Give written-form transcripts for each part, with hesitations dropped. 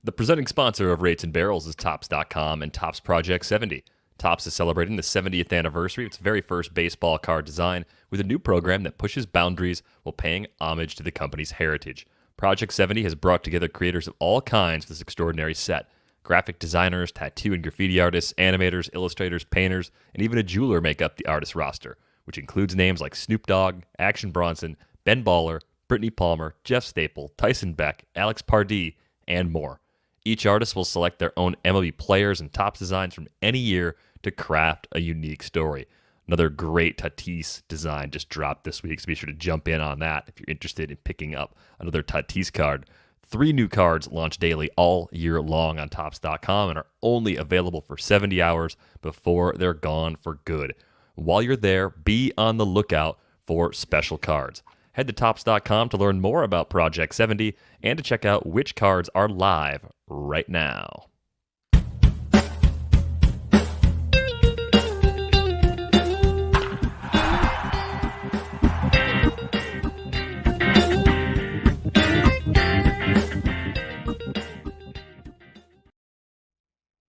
The presenting sponsor of Rates and Barrels is Topps.com and Topps Project 70. Topps is celebrating the 70th anniversary of its very first baseball card design with a new program that pushes boundaries while paying homage to the company's heritage. Project 70 has brought together creators of all kinds for this extraordinary set. Graphic designers, tattoo and graffiti artists, animators, illustrators, painters, and even a jeweler make up the artist roster, which includes names like Snoop Dogg, Action Bronson, Ben Baller, Brittany Palmer, Jeff Staple, Tyson Beck, Alex Pardee, and more. Each artist will select their own MLB players and Topps designs from any year to craft a unique story. Another great Tatis design just dropped this week, so be sure to jump in on that if you're interested in picking up another Tatis card. 3 new cards launch daily all year long on Topps.com and are only available for 70 hours before they're gone for good. While you're there, be on the lookout for special cards. Head to Topps.com to learn more about Project 70 and to check out which cards are live right now.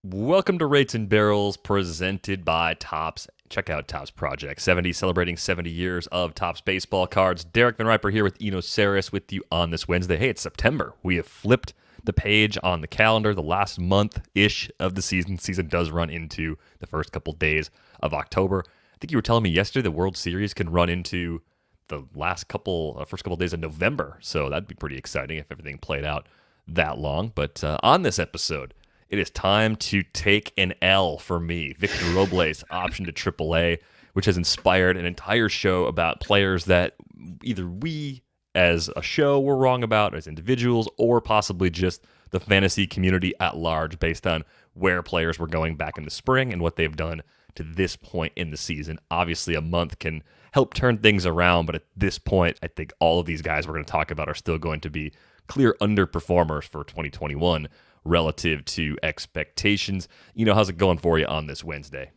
Welcome to Rates and Barrels, presented by Topps. Check out Topps Project 70, celebrating 70 years of Topps baseball cards. Derek Van Riper here with Eno Saris with you on this Wednesday. Hey, it's September. We have flipped the page on the calendar. The last month-ish of the season. Season does run into the first couple days of October. I think you were telling me yesterday the World Series can run into the first couple days of November. So that'd be pretty exciting if everything played out that long. But on this episode, it is time to take an L for me. Victor Robles option to AAA, which has inspired an entire show about players that either we as a show were wrong about as individuals, or possibly just the fantasy community at large based on where players were going back in the spring and what they've done to this point in the season. Obviously, a month can help turn things around, but at this point, I think all of these guys we're going to talk about are still going to be clear underperformers for 2021 relative to expectations. You know, how's it going for you on this Wednesday?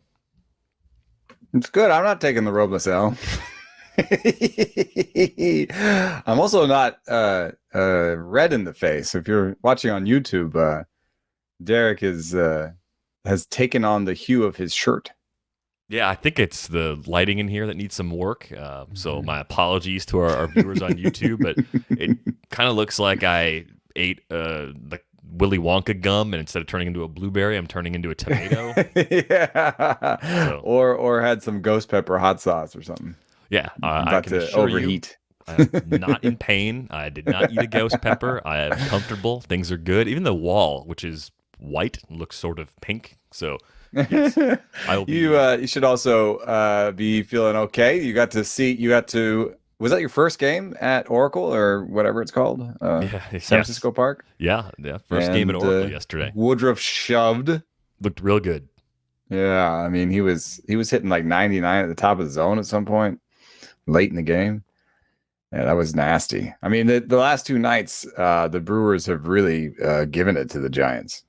It's good. I'm not taking the Robles L. I'm also not red in the face. If you're watching on YouTube, Derek has taken on the hue of his shirt. Yeah, I think it's the lighting in here that needs some work. So my apologies to our viewers on YouTube, but it kind of looks like I ate the Willy Wonka gum, and instead of turning into a blueberry, I'm turning into a tomato. Yeah. So. Or had some ghost pepper hot sauce or something. Yeah, I can assure overheat. I'm not in pain. I did not eat a ghost pepper. I am comfortable. Things are good. Even the wall, which is white, looks sort of pink. So yes, you should also be feeling okay. You got to. Was that your first game at Oracle or whatever it's called? San Francisco Park? Yeah. First game at Oracle yesterday. Woodruff shoved. Looked real good. Yeah, I mean, he was hitting like 99 at the top of the zone at some point late in the game. Yeah, that was nasty. I mean, the last 2 nights, the Brewers have really given it to the Giants.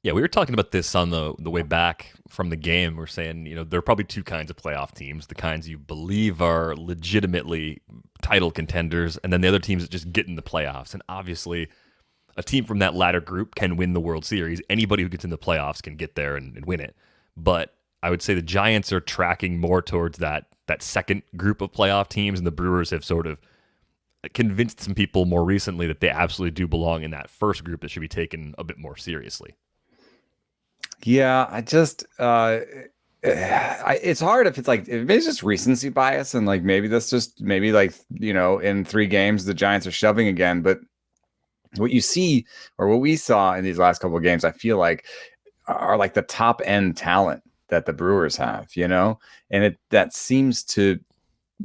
Yeah, we were talking about this on the way back from the game. We're saying, there are probably 2 kinds of playoff teams. The kinds you believe are legitimately title contenders, and then the other teams that just get in the playoffs. And obviously, a team from that latter group can win the World Series. Anybody who gets in the playoffs can get there and win it. But I would say the Giants are tracking more towards that second group of playoff teams, and the Brewers have sort of convinced some people more recently that they absolutely do belong in that first group that should be taken a bit more seriously. Yeah, I just it's hard if it's just recency bias, and like maybe in 3 games the Giants are shoving again. But what you see, or what we saw in these last couple of games, I feel like are like the top end talent that the Brewers have, and that seems to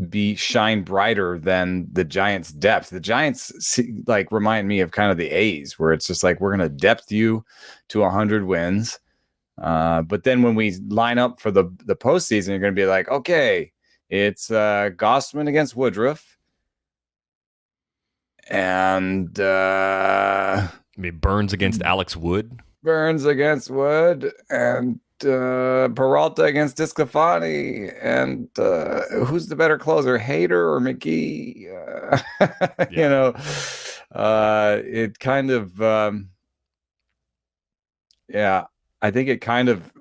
be shine brighter than the Giants' depth. The Giants remind me of kind of the A's, where it's just like, we're going to depth you to 100 wins. But then when we line up for the postseason, you're going to be like, okay, it's Gossman against Woodruff, and Burns against Alex Wood. Burns against Wood, and Peralta against Disclafani, and who's the better closer, Hader or McGee? It kind of Yeah, I think it kind of,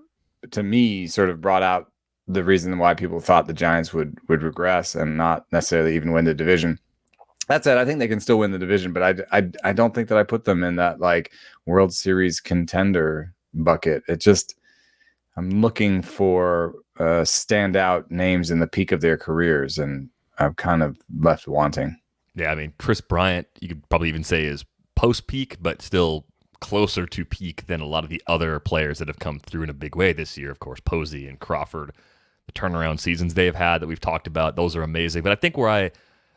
to me, sort of brought out the reason why people thought the Giants would regress and not necessarily even win the division. That said, I think they can still win the division, but I don't think that I put them in that like World Series contender bucket. It just, I'm looking for standout names in the peak of their careers, and I'm kind of left wanting. Yeah, I mean, Chris Bryant, you could probably even say is post peak, but still closer to peak than a lot of the other players that have come through in a big way this year. Of course, Posey and Crawford, the turnaround seasons they've had that we've talked about, those are amazing. But I think where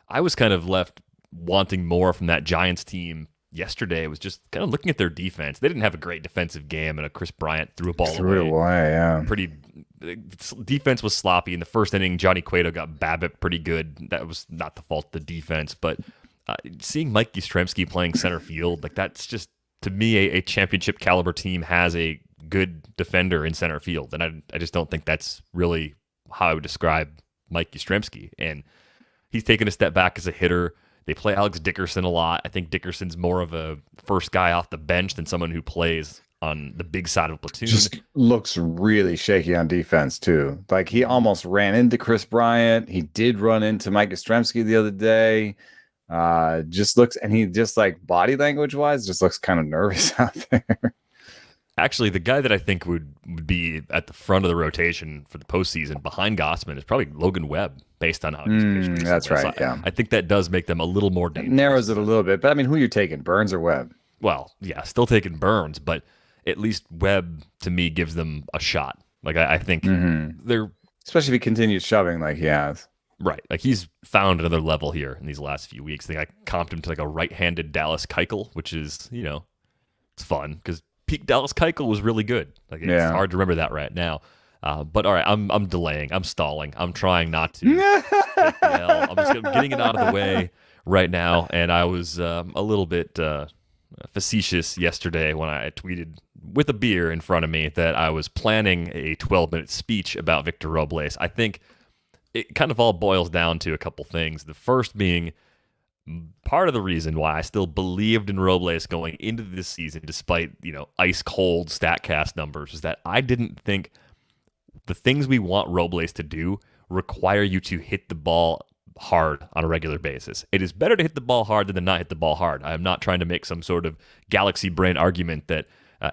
I was kind of left wanting more from that Giants team yesterday was just kind of looking at their defense. They didn't have a great defensive game, and Chris Bryant threw a ball Threw it away, yeah. Pretty defense was sloppy in the first inning. Johnny Cueto got BABIP pretty good. That was not the fault of the defense, but seeing Mike Yastrzemski playing center field, like that's just to me a championship caliber team has a good defender in center field, and I just don't think that's really how I would describe Mike Yastrzemski. And he's taken a step back as a hitter. They play Alex Dickerson a lot. I think Dickerson's more of a first guy off the bench than someone who plays on the big side of a platoon. Just looks really shaky on defense too. Like he almost ran into Chris Bryant. He did run into Mike Yastrzemski the other day. Just looks, and he just like body language wise, just looks kind of nervous out there. Actually, the guy that I think would be at the front of the rotation for the postseason behind Gossman is probably Logan Webb, based on how he's pitched recently. That's right. So yeah, I think that does make them a little more dangerous. It narrows it a little bit, but I mean, who you're taking, Burns or Webb? Well, yeah, still taking Burns, but at least Webb to me gives them a shot. Like I think they're, especially if he continues shoving like he has. Right. Like he's found another level here in these last few weeks. I think I comped him to like a right-handed Dallas Keuchel, which is, it's fun because peak Dallas Keuchel was really good. Like it's hard to remember that right now. But all right, I'm delaying. I'm stalling. I'm trying not to take the L. I'm just getting it out of the way right now. And I was a little bit facetious yesterday when I tweeted with a beer in front of me that I was planning a 12-minute speech about Victor Robles. I think it kind of all boils down to a couple things. The first being part of the reason why I still believed in Robles going into this season, despite, ice cold StatCast numbers, is that I didn't think the things we want Robles to do require you to hit the ball hard on a regular basis. It is better to hit the ball hard than to not hit the ball hard. I am not trying to make some sort of galaxy brain argument that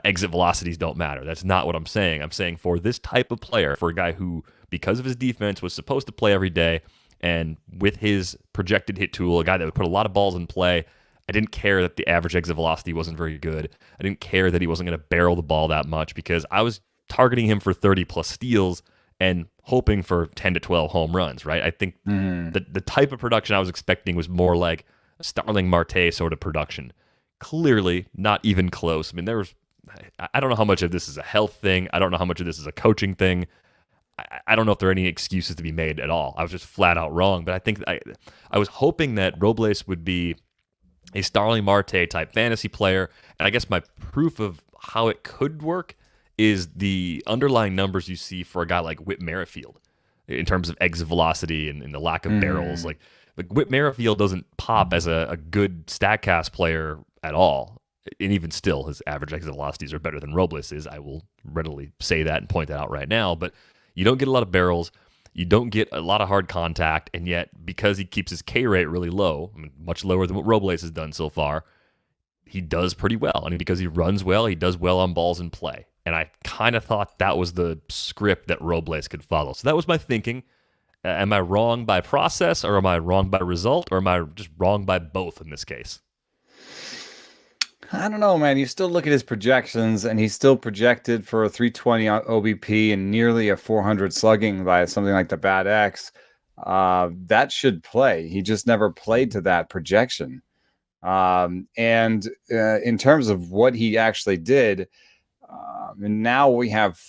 exit velocities don't matter. That's not what I'm saying. I'm saying for this type of player, for a guy who, because of his defense, was supposed to play every day, and with his projected hit tool, a guy that would put a lot of balls in play, I didn't care that the average exit velocity wasn't very good. I didn't care that he wasn't going to barrel the ball that much because I was targeting him for 30-plus steals and hoping for 10 to 12 home runs, right? I think the type of production I was expecting was more like a Starling Marte sort of production. Clearly, not even close. I mean, I don't know how much of this is a health thing. I don't know how much of this is a coaching thing. I don't know if there are any excuses to be made at all. I was just flat out wrong. But I think I was hoping that Robles would be a Starling Marte type fantasy player. And I guess my proof of how it could work is the underlying numbers you see for a guy like Whit Merrifield in terms of exit velocity and the lack of barrels. Like Whit Merrifield doesn't pop as a good StatCast player at all. And even still, his average exit velocities are better than Robles is. I will readily say that and point that out right now. But you don't get a lot of barrels. You don't get a lot of hard contact. And yet, because he keeps his K rate really low, I mean, much lower than what Robles has done so far, he does pretty well. And because he runs well, he does well on balls in play. And I kind of thought that was the script that Robles could follow. So that was my thinking. Am I wrong by process, or am I wrong by result, or am I just wrong by both in this case? I don't know, man. You still look at his projections, and he's still projected for a 320 OBP and nearly a 400 slugging by something like the Bad X. That should play. He just never played to that projection. And in terms of what he actually did, and now we have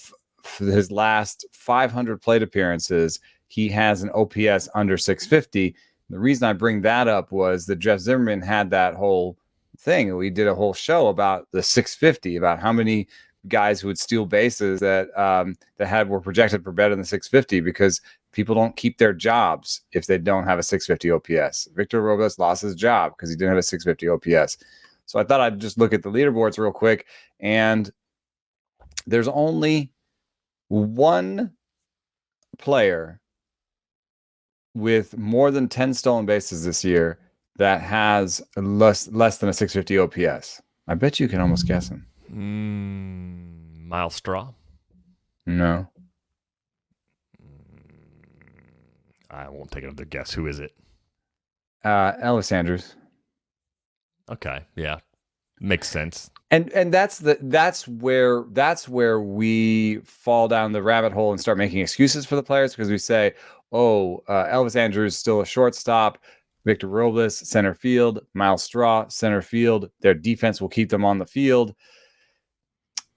his last 500 plate appearances. He has an OPS under 650. The reason I bring that up was that Jeff Zimmerman had that whole thing. We did a whole show about the 650, about how many guys who would steal bases that were projected for better than 650 because people don't keep their jobs if they don't have a 650 OPS. Victor Robles lost his job because he didn't have a 650 OPS. So I thought I'd just look at the leaderboards real quick, and There's only one player with more than 10 stolen bases this year that has less than a 650 OPS. I bet you can almost guess him. Miles Straw? No. I won't take another guess. Who is it? Ellis Andrews. Okay, yeah, makes sense. And that's where we fall down the rabbit hole and start making excuses for the players, because we say, Elvis Andrews still a shortstop, Victor Robles center field, Miles Straw center field. Their defense will keep them on the field.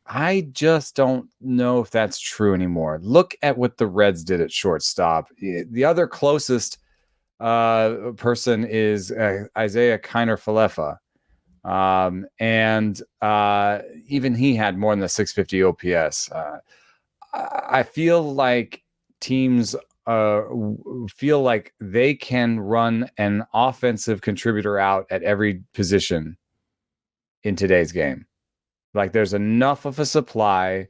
I just don't know if that's true anymore. Look at what the Reds did at shortstop. The other closest person is Isaiah Kiner-Falefa. And even he had more than the 650 OPS. I feel like teams feel like they can run an offensive contributor out at every position in today's game. Like there's enough of a supply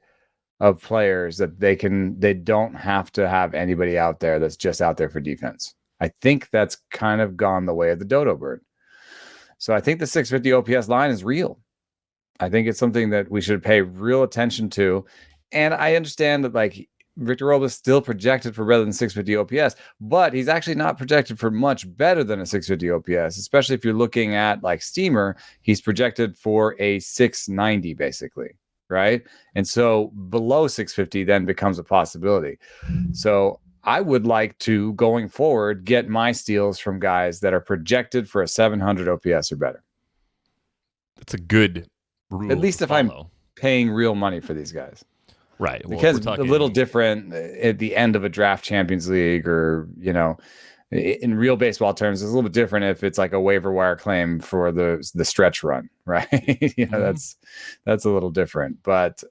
of players that they don't have to have anybody out there that's just out there for defense. I think that's kind of gone the way of the dodo bird. So I think the 650 OPS line is real. I think it's something that we should pay real attention to. And I understand that like Victor Robles still projected for better than 650 OPS, but he's actually not projected for much better than a 650 OPS, especially if you're looking at like Steamer. He's projected for a 690 basically, right? And so below 650 then becomes a possibility. So I would like to, going forward, get my steals from guys that are projected for a 700 OPS or better. That's a good rule. At least if I'm paying real money for these guys. Right. Well, because a little different at the end of a draft Champions League, or, you know, in real baseball terms, it's a little bit different if it's like a waiver wire claim for the stretch run, right? That's a little different. But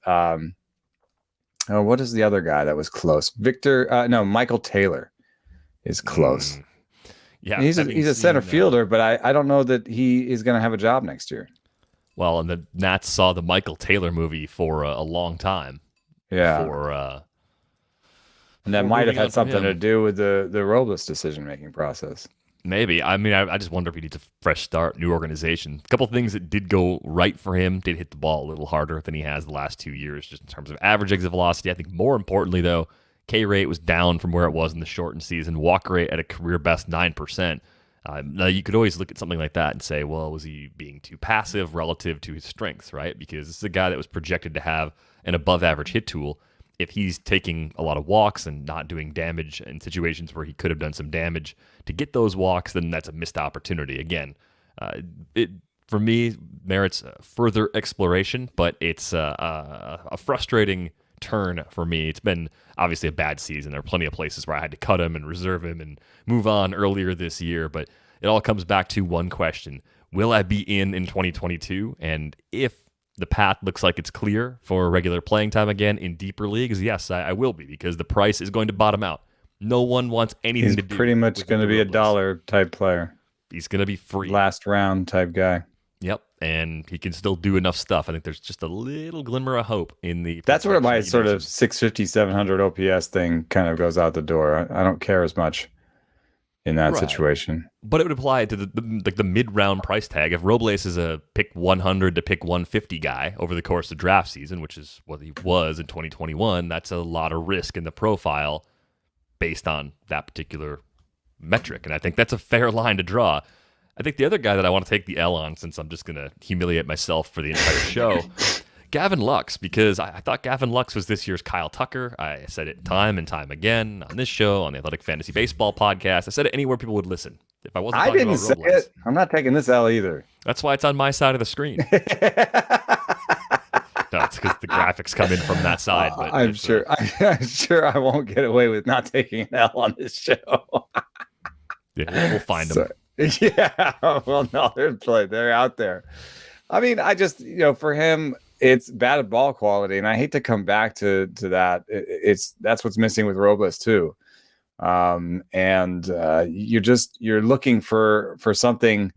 what is the other guy that was close? Michael Taylor is close. Yeah, he's a center fielder, but I don't know that he is going to have a job next year. Well, and the Nats saw the Michael Taylor movie for a long time. Yeah. And that might have had something to do with the Robles decision-making process. Maybe. I mean, I just wonder if he needs a fresh start, new organization. A couple of things that did go right for him. Did hit the ball a little harder than he has the last 2 years, just in terms of average exit velocity. I think more importantly, though, K rate was down from where it was in the shortened season. Walk rate at a career best 9%. Now, you could always look at something like that and say, well, was he being too passive relative to his strengths, right? Because this is a guy that was projected to have an above-average hit tool. If he's taking a lot of walks and not doing damage in situations where he could have done some damage to get those walks, then that's a missed opportunity. Again, it for me merits further exploration, but it's a frustrating turn for me. It's been obviously a bad season. There are plenty of places where I had to cut him and reserve him and move on earlier this year, but it all comes back to one question. Will I be in 2022? And if the path looks like it's clear for regular playing time again in deeper leagues, yes, I will be, because the price is going to bottom out. No one wants anything to do. He's pretty much going to be a dollar type player. He's going to be free. Last round type guy. Yep, and he can still do enough stuff. I think there's just a little glimmer of hope in the... That's where my sort of 650, 700 OPS thing kind of goes out the door. I don't care as much in that situation. But it would apply to the mid-round price tag. If Robles is a pick 100 to pick 150 guy over the course of draft season, which is what he was in 2021, that's a lot of risk in the profile based on that particular metric. And I think that's a fair line to draw. I think the other guy that I want to take the L on, since I'm just going to humiliate myself for the entire show, Gavin Lux, because I thought Gavin Lux was this year's Kyle Tucker. I said it time and time again on this show, on the Athletic Fantasy Baseball podcast. I said it anywhere people would listen. If I wasn't talking about Robles, say it. I'm not taking this L either. That's why it's on my side of the screen. No, it's because the graphics come in from that side. But I'm sure I won't get away with not taking an L on this show. Yeah, we'll find them. Yeah, well, no, they're out there. I mean, I just, for him, it's bad ball quality, and I hate to come back to that. That's what's missing with Robles too. And you're looking for something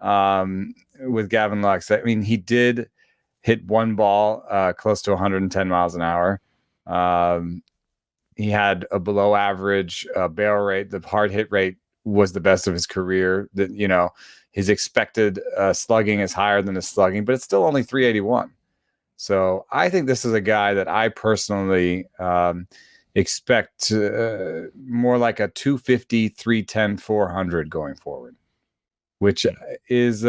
with Gavin Lux. I mean, he did hit one ball close to 110 miles an hour. He had a below average barrel rate. The hard hit rate was the best of his career. His expected slugging is higher than his slugging, but it's still only 381. So I think this is a guy that I personally expect more like a 250, 310, 400 going forward, which is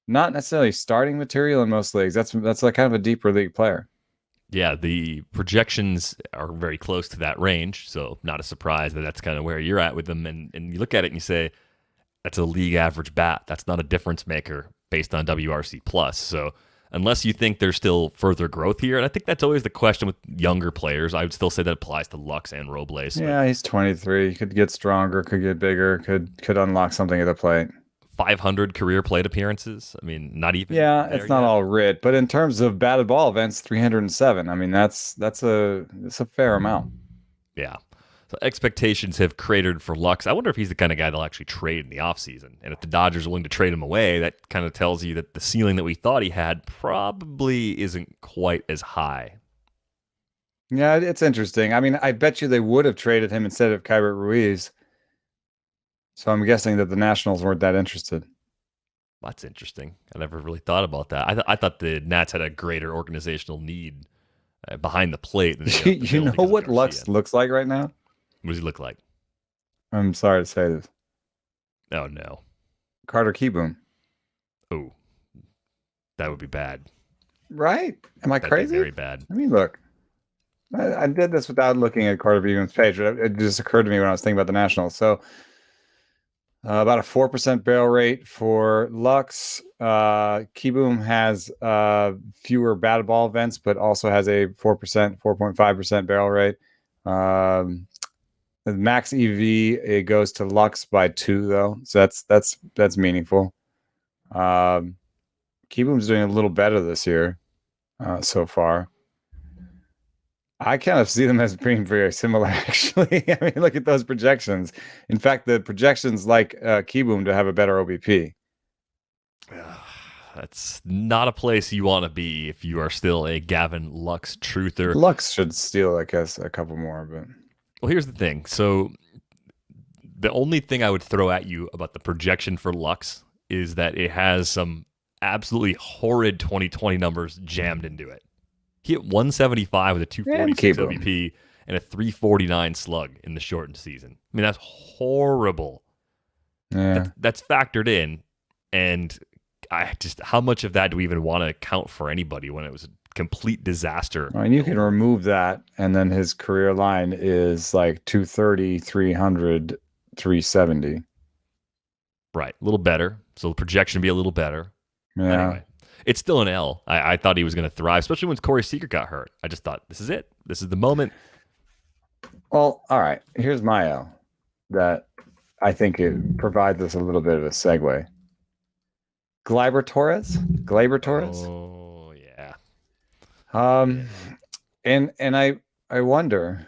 not necessarily starting material in most leagues. That's like kind of a deeper league player. Yeah, the projections are very close to that range, so not a surprise that that's kind of where you're at with them. And you look at it and you say, that's a league average bat. That's not a difference maker based on WRC plus. So unless you think there's still further growth here, and I think that's always the question with younger players, I would still say that applies to Lux and Robles. Yeah, he's 23. He could get stronger, could get bigger, could unlock something at the plate. 500 career plate appearances. I mean, not even. Yeah, it's not all writ, but in terms of batted ball events, 307. I mean, that's a fair amount. Yeah. So expectations have cratered for Lux. I wonder if he's the kind of guy they'll actually trade in the offseason. And if the Dodgers are willing to trade him away, that kind of tells you that the ceiling that we thought he had probably isn't quite as high. Yeah, it's interesting. I mean, I bet you they would have traded him instead of Keibert Ruiz. So I'm guessing that the Nationals weren't that interested. That's interesting. I never really thought about that. I thought the Nats had a greater organizational need behind the plate. Than you know what Lux looks like right now? What does he look like? I'm sorry to say this. Oh, no. Carter Kieboom. Oh, that would be bad. Right? Am I crazy? Very bad. I mean, look. I did this without looking at Carter Kieboom's page. It just occurred to me when I was thinking about the Nationals. So about a 4% barrel rate for Lux. Kieboom has fewer batted ball events, but also has a 4.5% barrel rate. The max EV, it goes to Lux by 2 though, so that's meaningful. Kieboom's doing a little better this year so far. I kind of see them as being very similar, actually. I mean, look at those projections. In fact, the projections like Kieboom to have a better OBP. That's not a place you want to be if you are still a Gavin Lux truther. Lux should steal, I guess, a couple more, but... Well, here's the thing. So the only thing I would throw at you about the projection for Lux is that it has some absolutely horrid 2020 numbers jammed into it. He hit 175 with a 246 OBP and a 349 slug in the shortened season. I mean, that's horrible. Yeah. That's factored in. And how much of that do we even want to count for anybody when it was a complete disaster? I mean, you can remove that, and then his career line is like 230, 300, 370. Right. A little better. So the projection would be a little better. Yeah. Anyway. It's still an L. I thought he was going to thrive, especially when Corey Seager got hurt. I just thought, this is it. This is the moment. Well, all right. Here's my L that I think it provides us a little bit of a segue. Gleyber Torres? Oh, yeah. And I wonder,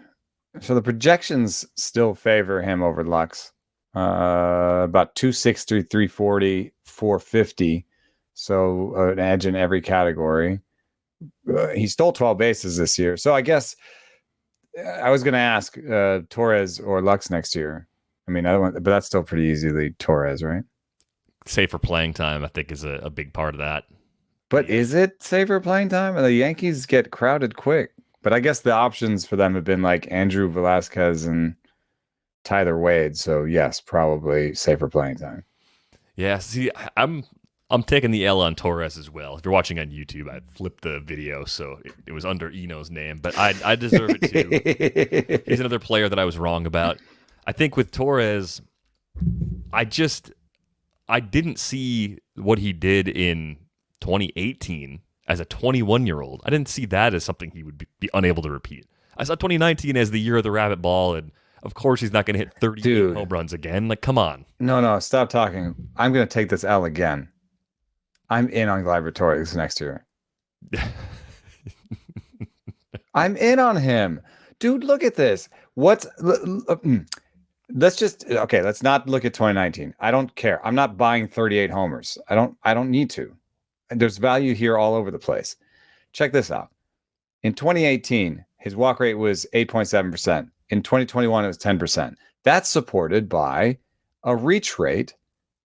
so the projections still favor him over Lux. About 260, 340, 450. So an edge in every category. He stole 12 bases this year. So I guess I was going to ask Torres or Lux next year. I mean, but that's still pretty easily Torres, right? Safer playing time, I think, is a big part of that. But is it safer playing time? And the Yankees get crowded quick. But I guess the options for them have been like Andrew Velazquez and Tyler Wade. So yes, probably safer playing time. Yeah, see, I'm taking the L on Torres as well. If you're watching on YouTube, I flipped the video, so it was under Eno's name, but I deserve it too. He's another player that I was wrong about. I think with Torres, I didn't see what he did in 2018 as a 21-year-old. I didn't see that as something he would be unable to repeat. I saw 2019 as the year of the rabbit ball, and of course he's not going to hit 38 home runs again. Like, come on. No, stop talking. I'm going to take this L again. I'm in on Gleyber Torres next year. I'm in on him. Dude, look at this. Let's not look at 2019. I don't care. I'm not buying 38 homers. I don't need to. there's value here all over the place. Check this out. In 2018, his walk rate was 8.7%. In 2021, it was 10%. That's supported by a reach rate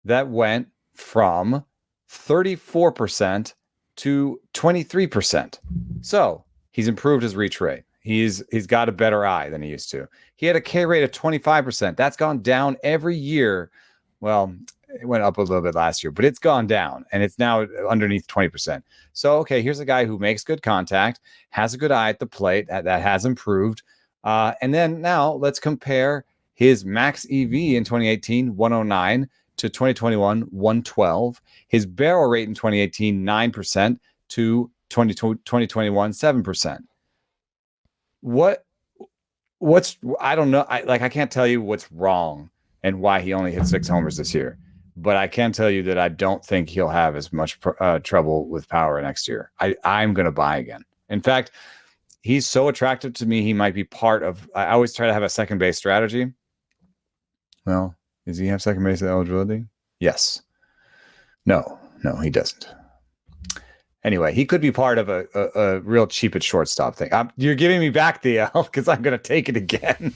that went from 34% to 23%. So he's improved his reach rate. He's got a better eye than he used to. He had a K rate of 25%. That's gone down every year. Well, it went up a little bit last year, but it's gone down, and it's now underneath 20%. So, okay, here's a guy who makes good contact, has a good eye at the plate, that has improved. And then now let's compare his max EV in 2018, 109, to 2021, 112. His barrel rate in 2018, 9%, to 2021, 7%. What's I don't know. I can't tell you what's wrong and why he only hit 6 homers this year. But I can tell you that I don't think he'll have as much trouble with power next year. I'm going to buy again. In fact, he's so attractive to me, he might be part of... I always try to have a second base strategy. Well, does he have second base eligibility? Yes. No, he doesn't. Anyway, he could be part of a real cheap at shortstop thing. You're giving me back the L because I'm going to take it again.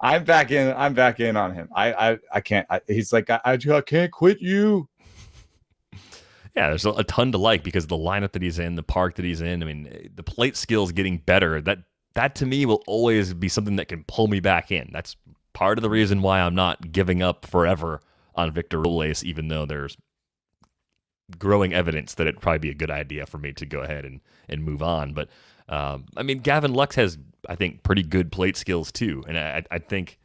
I'm back in on him. I can't. He's like, I can't quit you. Yeah, there's a ton to like because the lineup that he's in, the park that he's in. I mean, the plate skills getting better. That to me will always be something that can pull me back in. That's part of the reason why I'm not giving up forever on Victor Robles, even though there's growing evidence that it'd probably be a good idea for me to go ahead and move on. But I mean, Gavin Lux has, I think, pretty good plate skills too, and I think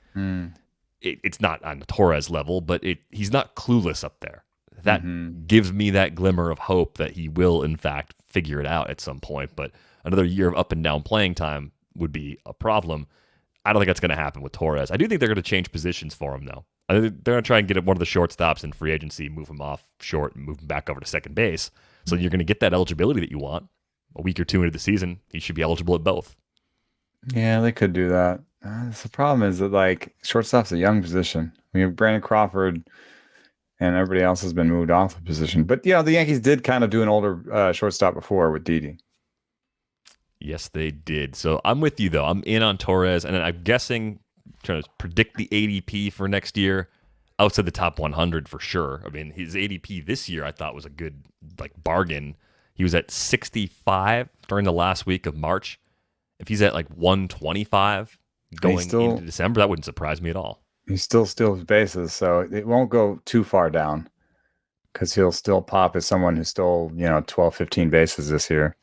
it's not on the Torres level, but he's not clueless up there. That gives me that glimmer of hope that he will, in fact, figure it out at some point. But another year of up and down playing time would be a problem. I don't think that's going to happen with Torres. I do think they're going to change positions for him, though. I think they're going to try and get one of the shortstops in free agency, move him off short, and move him back over to second base. So you're going to get that eligibility that you want. A week or two into the season, he should be eligible at both. Yeah, they could do that. The problem is that, like, shortstop's a young position. We have Brandon Crawford, and everybody else has been moved off the position. But, the Yankees did kind of do an older shortstop before with Didi. Yes, they did. So I'm with you, though. I'm in on Torres, and I'm guessing, trying to predict the ADP for next year, outside the top 100 for sure. I mean, his ADP this year I thought was a good bargain. He was at 65 during the last week of March. If he's at 125 going into December, that wouldn't surprise me at all. He still steals bases, so it won't go too far down because he'll still pop as someone who stole 12, 15 bases this year.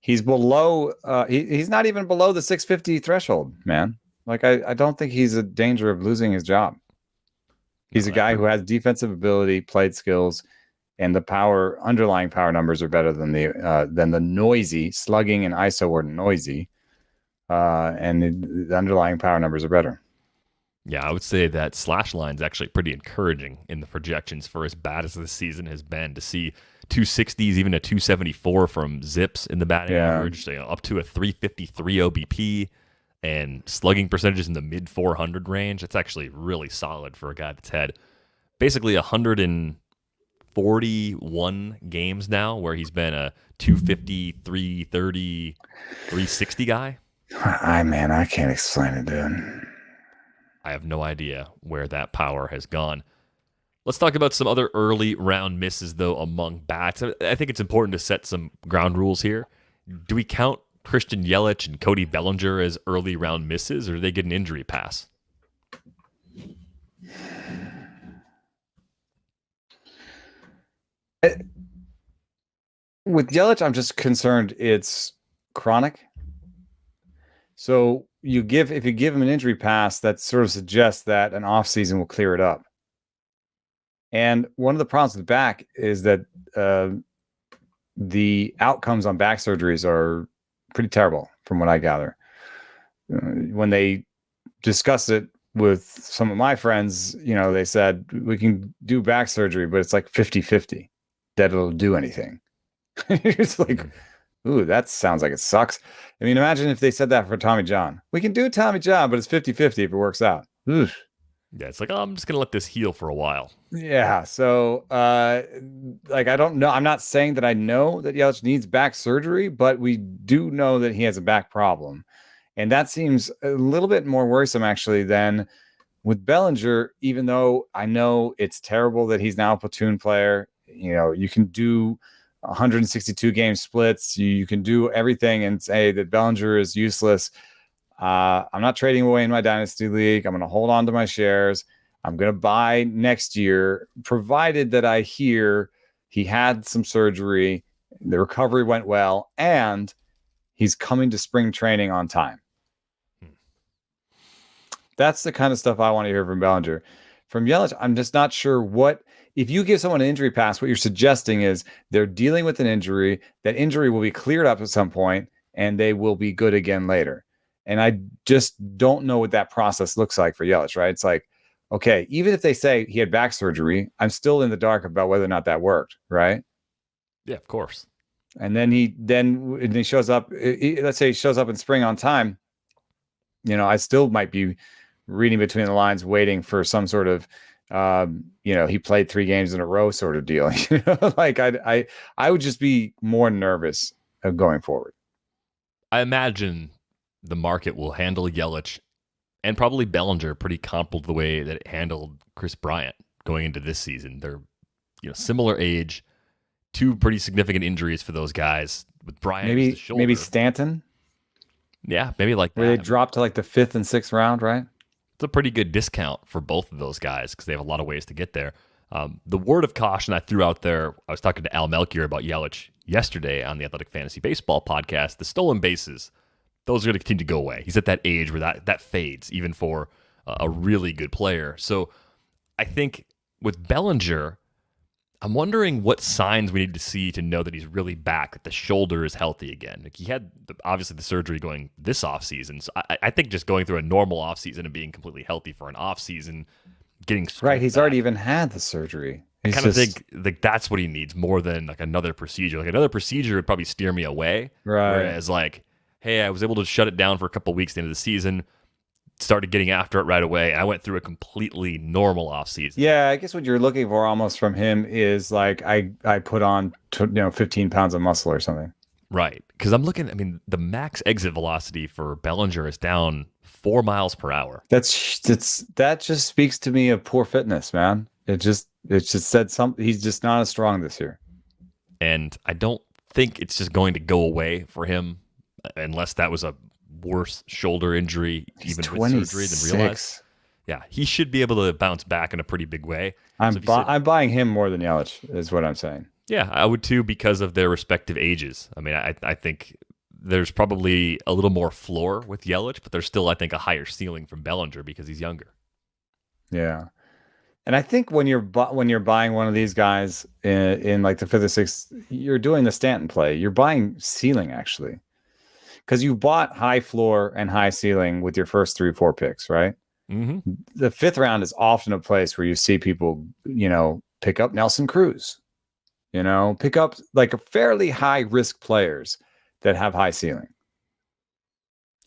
He's below. He's not even below the 650 threshold, man. I don't think he's in danger of losing his job. He's a guy who has defensive ability, plate skills, and the underlying power numbers are better than the noisy slugging and ISO were noisy, and the underlying power numbers are better. Yeah, I would say that slash line is actually pretty encouraging in the projections for as bad as this season has been. To see 260s, even a 274 from Zips in the batting average, up to a 353 OBP, and slugging percentages in the mid 400 range. It's actually really solid for a guy that's had basically 141 games now where he's been a 250, 330, 360 guy. I can't explain it, dude. I have no idea where that power has gone. Let's talk about some other early round misses, though, among bats. I think it's important to set some ground rules here. Do we count Christian Yelich and Cody Bellinger as early round misses, or do they get an injury pass? With Yelich, I'm just concerned it's chronic. So if you give him an injury pass, that sort of suggests that an offseason will clear it up. And one of the problems with back is that the outcomes on back surgeries are pretty terrible, from what I gather. When they discussed it with some of my friends, they said, we can do back surgery, but it's like 50-50 that it'll do anything. It's like, ooh, that sounds like it sucks. I mean, imagine if they said that for Tommy John. We can do Tommy John, but it's 50-50 if it works out. Oof. Yeah, it's like, oh, I'm just gonna let this heal for a while. Yeah. So, like, I don't know. I'm not saying that I know that Yelich needs back surgery, but we do know that he has a back problem. And that seems a little bit more worrisome, actually, than with Bellinger, even though I know it's terrible that he's now a platoon player. You know, you can do 162 game splits. You can do everything and say that Bellinger is useless. I'm not trading away in my dynasty league. I'm going to hold on to my shares. I'm going to buy next year, provided that I hear he had some surgery, the recovery went well, and he's coming to spring training on time. That's the kind of stuff I want to hear from Bellinger. From Yelich, I'm just not sure what. If you give someone an injury pass, what you're suggesting is they're dealing with an injury. That injury will be cleared up at some point, and they will be good again later. And I just don't know what that process looks like for Yelich, right? It's like, okay, even if they say he had back surgery, I'm still in the dark about whether or not that worked, right? Yeah, of course. And then he shows up. Let's say he shows up in spring on time. You know, I still might be reading between the lines, waiting for some sort of, he played 3 games in a row sort of deal. You know, like I would just be more nervous of going forward. I imagine the market will handle Yelich and probably Bellinger pretty comparable to the way that it handled Chris Bryant going into this season. They're, similar age, 2 pretty significant injuries for those guys. With Bryant, maybe Stanton. Yeah, maybe like that. Where they dropped to like the 5th and 6th round, right? It's a pretty good discount for both of those guys because they have a lot of ways to get there. The word of caution I threw out there, I was talking to Al Melchior about Yelich yesterday on the Athletic Fantasy Baseball podcast. The stolen bases, those are going to continue to go away. He's at that age where that fades, even for a really good player. So I think with Bellinger, I'm wondering what signs we need to see to know that he's really back, that the shoulder is healthy again. Like he had, obviously, the surgery going this offseason. So I think just going through a normal offseason and being completely healthy for an offseason, getting right. He's already even had the surgery. I kind of think like that's what he needs more than like another procedure. Like another procedure would probably steer me away. Right. Whereas like, hey, I was able to shut it down for a couple of weeks at the end of the season, started getting after it right away, and I went through a completely normal offseason. Yeah, I guess what you're looking for almost from him is like I put on 15 pounds of muscle or something. Right, because I'm looking. I mean, the max exit velocity for Bellinger is down 4 miles per hour. That just speaks to me of poor fitness, man. It just said something. He's just not as strong this year, and I don't think it's just going to go away for him unless that was a worse shoulder injury, even with surgery, than realized. Yeah, he should be able to bounce back in a pretty big way. I'm buying him more than Yelich, is what I'm saying. Yeah, I would too, because of their respective ages. I mean, I think there's probably a little more floor with Yelich, but there's still, I think, a higher ceiling from Bellinger because he's younger. Yeah, and I think when you're buying one of these guys in like the 5th or 6th, you're doing the Stanton play. You're buying ceiling actually, because you bought high floor and high ceiling with your first 3 or 4 picks, right? Mm-hmm. The 5th round is often a place where you see people, pick up Nelson Cruz, pick up like a fairly high risk players that have high ceiling.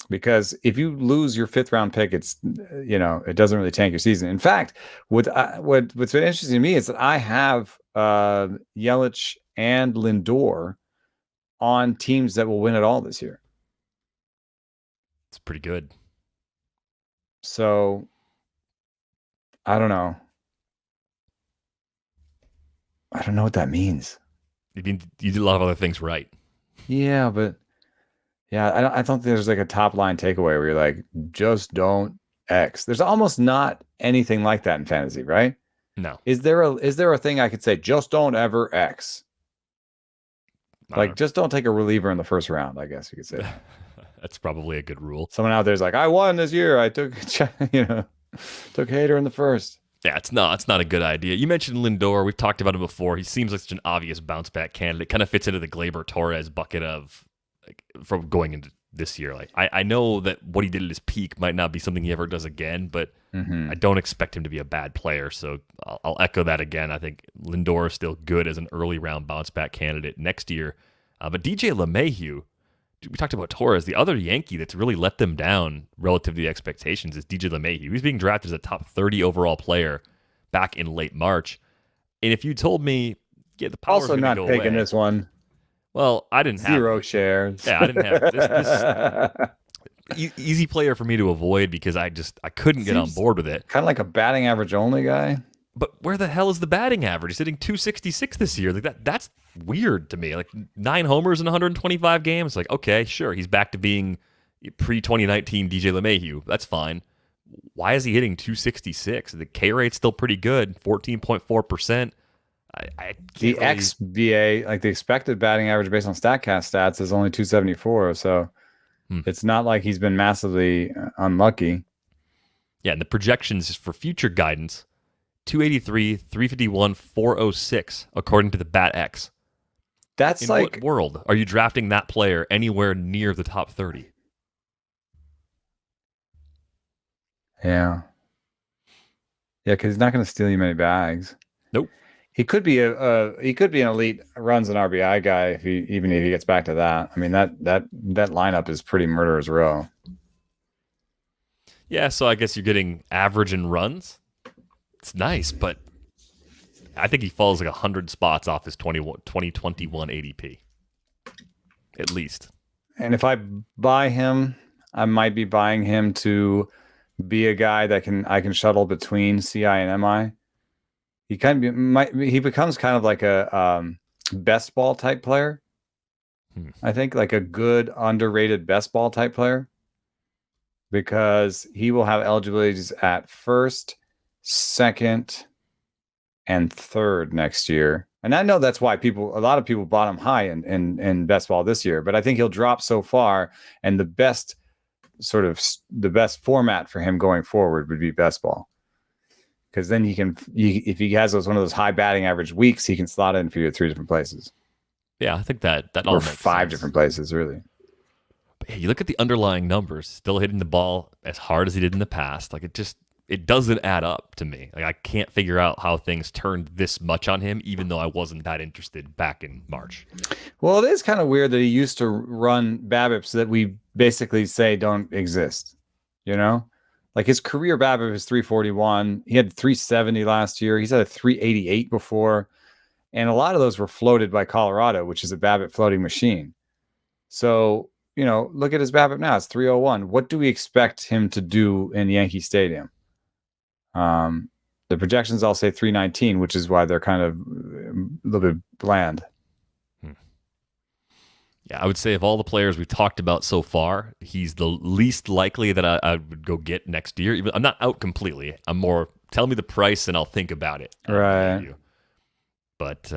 Because if you lose your 5th round pick, it's, it doesn't really tank your season. In fact, what's been interesting to me is that I have Yelich and Lindor on teams that will win it all this year. It's pretty good. So, I don't know. I don't know what that means. You did a lot of other things right. Yeah, but I don't think there's like a top line takeaway where you're like, just don't X. There's almost not anything like that in fantasy, right? No. Is there a thing I could say, just don't ever X? Like, just don't take a reliever in the 1st round, I guess you could say. That's probably a good rule. Someone out there's like, I won this year. I took, took Hader in the 1st. Yeah, it's not a good idea. You mentioned Lindor. We've talked about him before. He seems like such an obvious bounce back candidate. Kind of fits into the Gleyber Torres bucket of from going into this year. Like I know that what he did at his peak might not be something he ever does again, but I don't expect him to be a bad player. So I'll echo that again. I think Lindor is still good as an early round bounce back candidate next year. But DJ LeMahieu, we talked about Torres. The other Yankee that's really let them down relative to the expectations is DJ LeMahieu. He's being drafted as a top 30 overall player back in late March. And if you told me, yeah, the power's Also going to not go taking away. this one. Well, I didn't have Zero shares. Yeah, I didn't have this easy player for me to avoid because I couldn't get on board with it. Kind of like a batting average only guy. But where the hell is the batting average? He's hitting 266 this year. Like that's weird to me. Like 9 homers in 125 games. Like, okay, sure, he's back to being pre-2019 DJ LeMahieu. That's fine. Why is he hitting 266? The K rate's still pretty good, 14.4%. The XBA, like the expected batting average based on StatCast stats, is only 274. So it's not like he's been massively unlucky. Yeah, and the projections for future guidance, 283, 351, 406, according to the BatX. That's In like, what world are you drafting that player anywhere near the top 30? Yeah, because he's not going to steal you many bags. Nope. He could be an elite runs and RBI guy even if he gets back to that. I mean that lineup is pretty murderer's row. Yeah, so I guess you're getting average in runs. It's nice, but I think he falls like 100 spots off his 2021 ADP. At least. And if I buy him, I might be buying him to be a guy that I can shuttle between CI and MI. He becomes kind of like a best ball type player. I think like a good underrated best ball type player, because he will have eligibilities at first, second, and third next year. And I know that's why a lot of people bought him high in best ball this year, but I think he'll drop so far, and the best format for him going forward would be best ball. Because then if he has one of those high batting average weeks, he can slot in for you at 3 different places. Yeah, I think that all or makes 5 sense. different places, really. But yeah, you look at the underlying numbers, still hitting the ball as hard as he did in the past. Like it doesn't add up to me. Like I can't figure out how things turned this much on him, even though I wasn't that interested back in March. Well, it is kind of weird that he used to run BABIPs that we basically say don't exist. You know? Like his career BABIP is 341. He had 370 last year. He's had a 388 before. And a lot of those were floated by Colorado, which is a BABIP floating machine. So, look at his BABIP now. It's 301. What do we expect him to do in Yankee Stadium? The projections all say 319, which is why they're kind of a little bit bland. Yeah, I would say of all the players we've talked about so far, he's the least likely that I would go get next year. I'm not out completely. I'm more, tell me the price and I'll think about it. Right. But,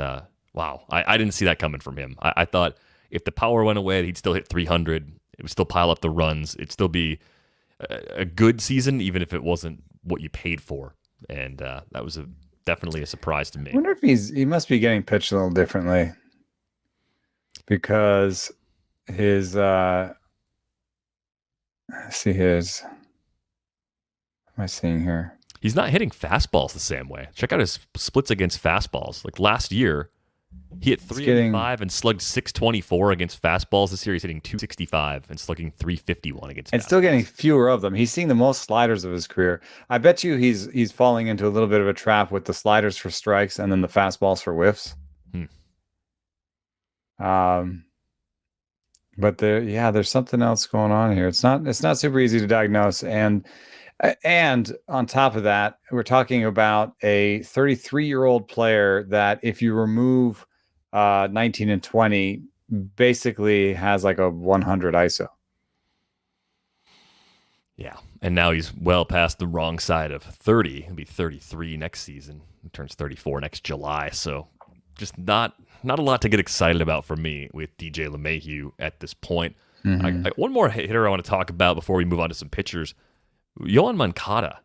wow, I didn't see that coming from him. I thought if the power went away, he'd still hit 300. It would still pile up the runs. It'd still be a good season, even if it wasn't what you paid for. And that was definitely a surprise to me. I wonder if he must be getting pitched a little differently. Because his what am I seeing here? He's not hitting fastballs the same way. Check out his splits against fastballs. Like last year, he hit 385 and slugged 624 against fastballs. This year, he's hitting 265 and slugging 351 against and fastballs. Still getting fewer of them. He's seeing the most sliders of his career. I bet you he's falling into a little bit of a trap with the sliders for strikes and then the fastballs for whiffs. But there's something else going on here. It's not super easy to diagnose. And on top of that, we're talking about a 33-year-old player that if you remove 19 and 20, basically has like a 100 ISO. Yeah, and now he's well past the wrong side of 30. He'll be 33 next season. He turns 34 next July. So just not a lot to get excited about for me with DJ LeMahieu at this point. Mm-hmm. One more hitter I want to talk about before we move on to some pitchers. Yoán Moncada.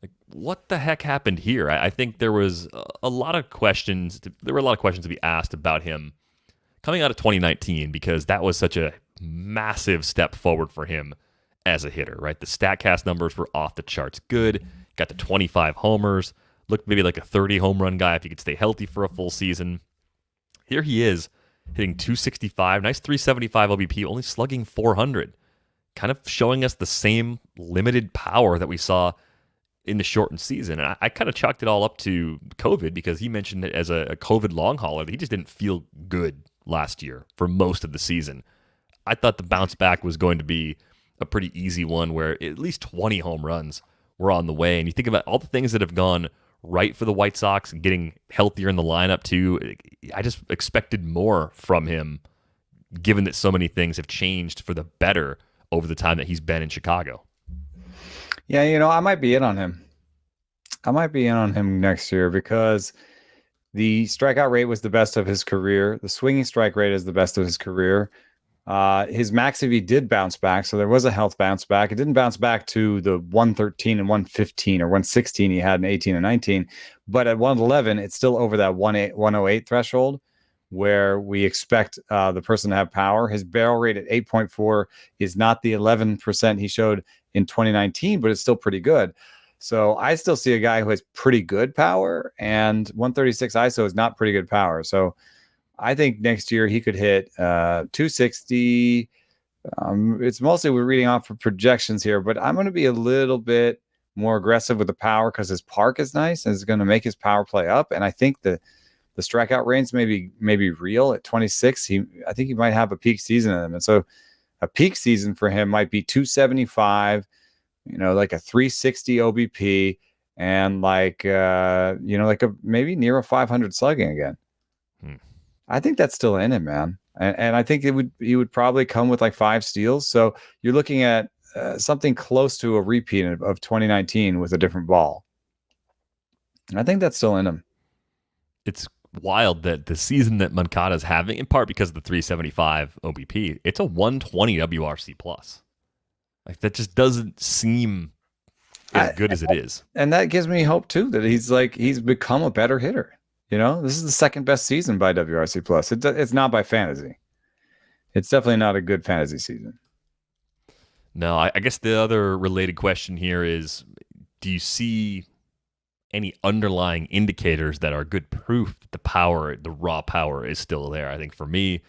Like, what the heck happened here? I think there was a lot of questions. There were a lot of questions to be asked about him coming out of 2019 because that was such a massive step forward for him as a hitter, right? The StatCast numbers were off the charts good. Got to 25 homers. Looked maybe like a 30 home run guy if he could stay healthy for a full season. Here he is hitting 265, nice 375 OBP, only slugging 400. Kind of showing us the same limited power that we saw in the shortened season. And I kind of chalked it all up to COVID because he mentioned it as a COVID long hauler. He just didn't feel good last year for most of the season. I thought the bounce back was going to be a pretty easy one where at least 20 home runs were on the way. And you think about all the things that have gone right for the White Sox, getting healthier in the lineup too. I just expected more from him, given that so many things have changed for the better over the time that he's been in Chicago. Yeah, I might be in on him. I might be in on him next year because the strikeout rate was the best of his career. The swinging strike rate is the best of his career. His max EV did bounce back, so there was a health bounce back. It didn't bounce back to the 113 and 115 or 116 he had in 18 and 19, but at 111, it's still over that 108 threshold where we expect the person to have power. His barrel rate at 8.4 is not the 11% he showed in 2019, but it's still pretty good. So I still see a guy who has pretty good power, and 136 ISO is not pretty good power. So I think next year he could hit 260. It's mostly we're reading off of projections here, but I'm going to be a little bit more aggressive with the power because his park is nice and it's going to make his power play up. And I think the strikeout range may be real at 26. I think he might have a peak season in him. And so a peak season for him might be 275, like a 360 OBP and like a maybe near a 500 slugging again. I think that's still in him, man. And I think he would probably come with like 5 steals. So you're looking at something close to a repeat of 2019 with a different ball. I think that's still in him. It's wild that the season that Moncada is having, in part because of the 375 OBP, it's a 120 WRC plus. Like that just doesn't seem as good as it is. And that gives me hope too that he's become a better hitter. This is the second best season by WRC plus. It's not by fantasy. It's definitely not a good fantasy season. No, I guess the other related question here is, do you see any underlying indicators that are good proof that the raw power is still there? I think for me,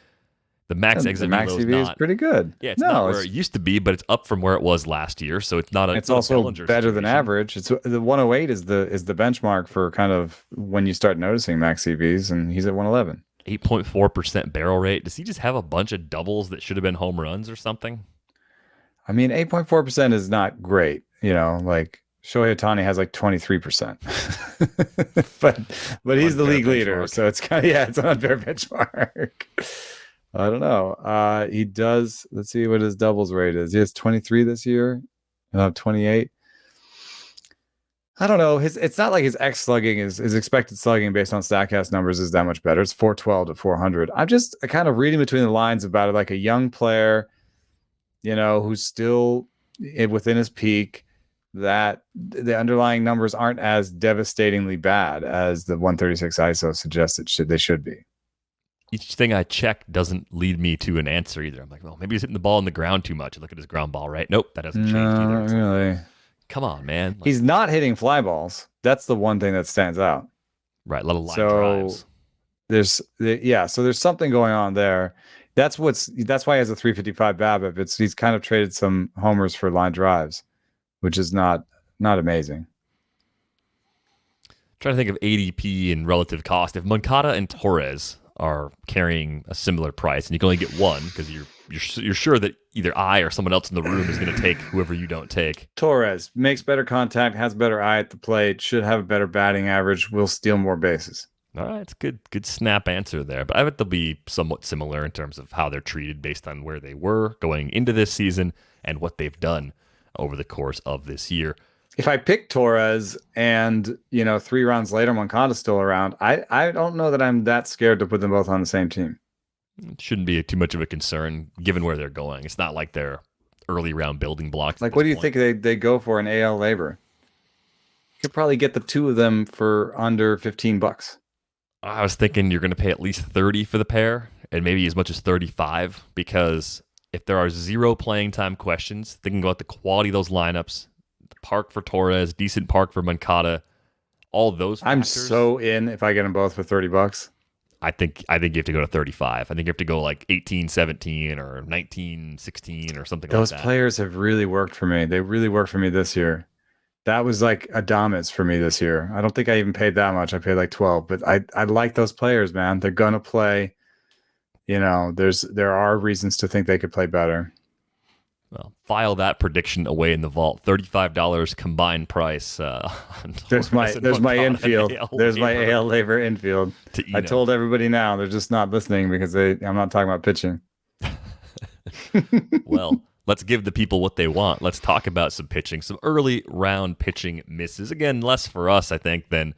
the max exit velo is pretty good. Yeah, it's not where it used to be, but it's up from where it was last year. So it's not a. It's also better than average. It's the 108 is the benchmark for kind of when you start noticing max EVs, and he's at 111. 8.4% barrel rate. Does he just have a bunch of doubles that should have been home runs or something? I mean, 8.4% is not great. Like Shohei Ohtani has like 23%, but he's the league leader, so it's kind of it's an unfair benchmark. I don't know. He does. Let's see what his doubles rate is. He has 23 this year. He'll have 28. I don't know. It's not like his X slugging his expected slugging based on Statcast numbers is that much better. It's 412 to 400. I'm just kind of reading between the lines about it, like a young player, who's still within his peak. That the underlying numbers aren't as devastatingly bad as the 136 ISO suggests they should be. Each thing I check doesn't lead me to an answer either. I'm like, well, maybe he's hitting the ball on the ground too much. Look at his ground ball, right? Nope, that hasn't changed either. It's really. Come on, man. He's not hitting fly balls. That's the one thing that stands out. Right, a lot of line drives. So there's something going on there. That's why he has a 355 BABIP. He's kind of traded some homers for line drives, which is not amazing. Trying to think of ADP and relative cost. If Moncada and Torres are carrying a similar price, and you can only get one because you're sure that either I or someone else in the room is going to take whoever you don't take. Torres makes better contact, has better eye at the plate, should have a better batting average, will steal more bases. All right, it's good snap answer there, but I bet they'll be somewhat similar in terms of how they're treated based on where they were going into this season and what they've done over the course of this year. If I pick Torres and 3 rounds later Moncada's still around, I don't know that I'm that scared to put them both on the same team. It shouldn't be too much of a concern given where they're going. It's not like they're early round building blocks. Like, what do you think they go for in AL labor? You could probably get the two of them for under $15. I was thinking you're going to pay at least 30 for the pair and maybe as much as 35 because if there are 0 playing time questions, thinking about the quality of those lineups, the park for Torres, decent park for Moncada, all those factors. I'm so in if I get them both for $30. I think you have to go to 35. I think you have to go like 18-17 or 19-16 or something like Those that. players have really worked for me. They really worked for me this year. That was like Adamas for me this year. I don't think I even paid that much. I paid like 12, but I like those players, man. They're gonna play. There are reasons to think they could play better. Well, file that prediction away in the vault. $35 combined price. There's my infield. There's my AL labor infield. I told everybody now. They're just not listening because I'm not talking about pitching. Well, let's give the people what they want. Let's talk about some pitching, some early round pitching misses. Again, less for us, I think, than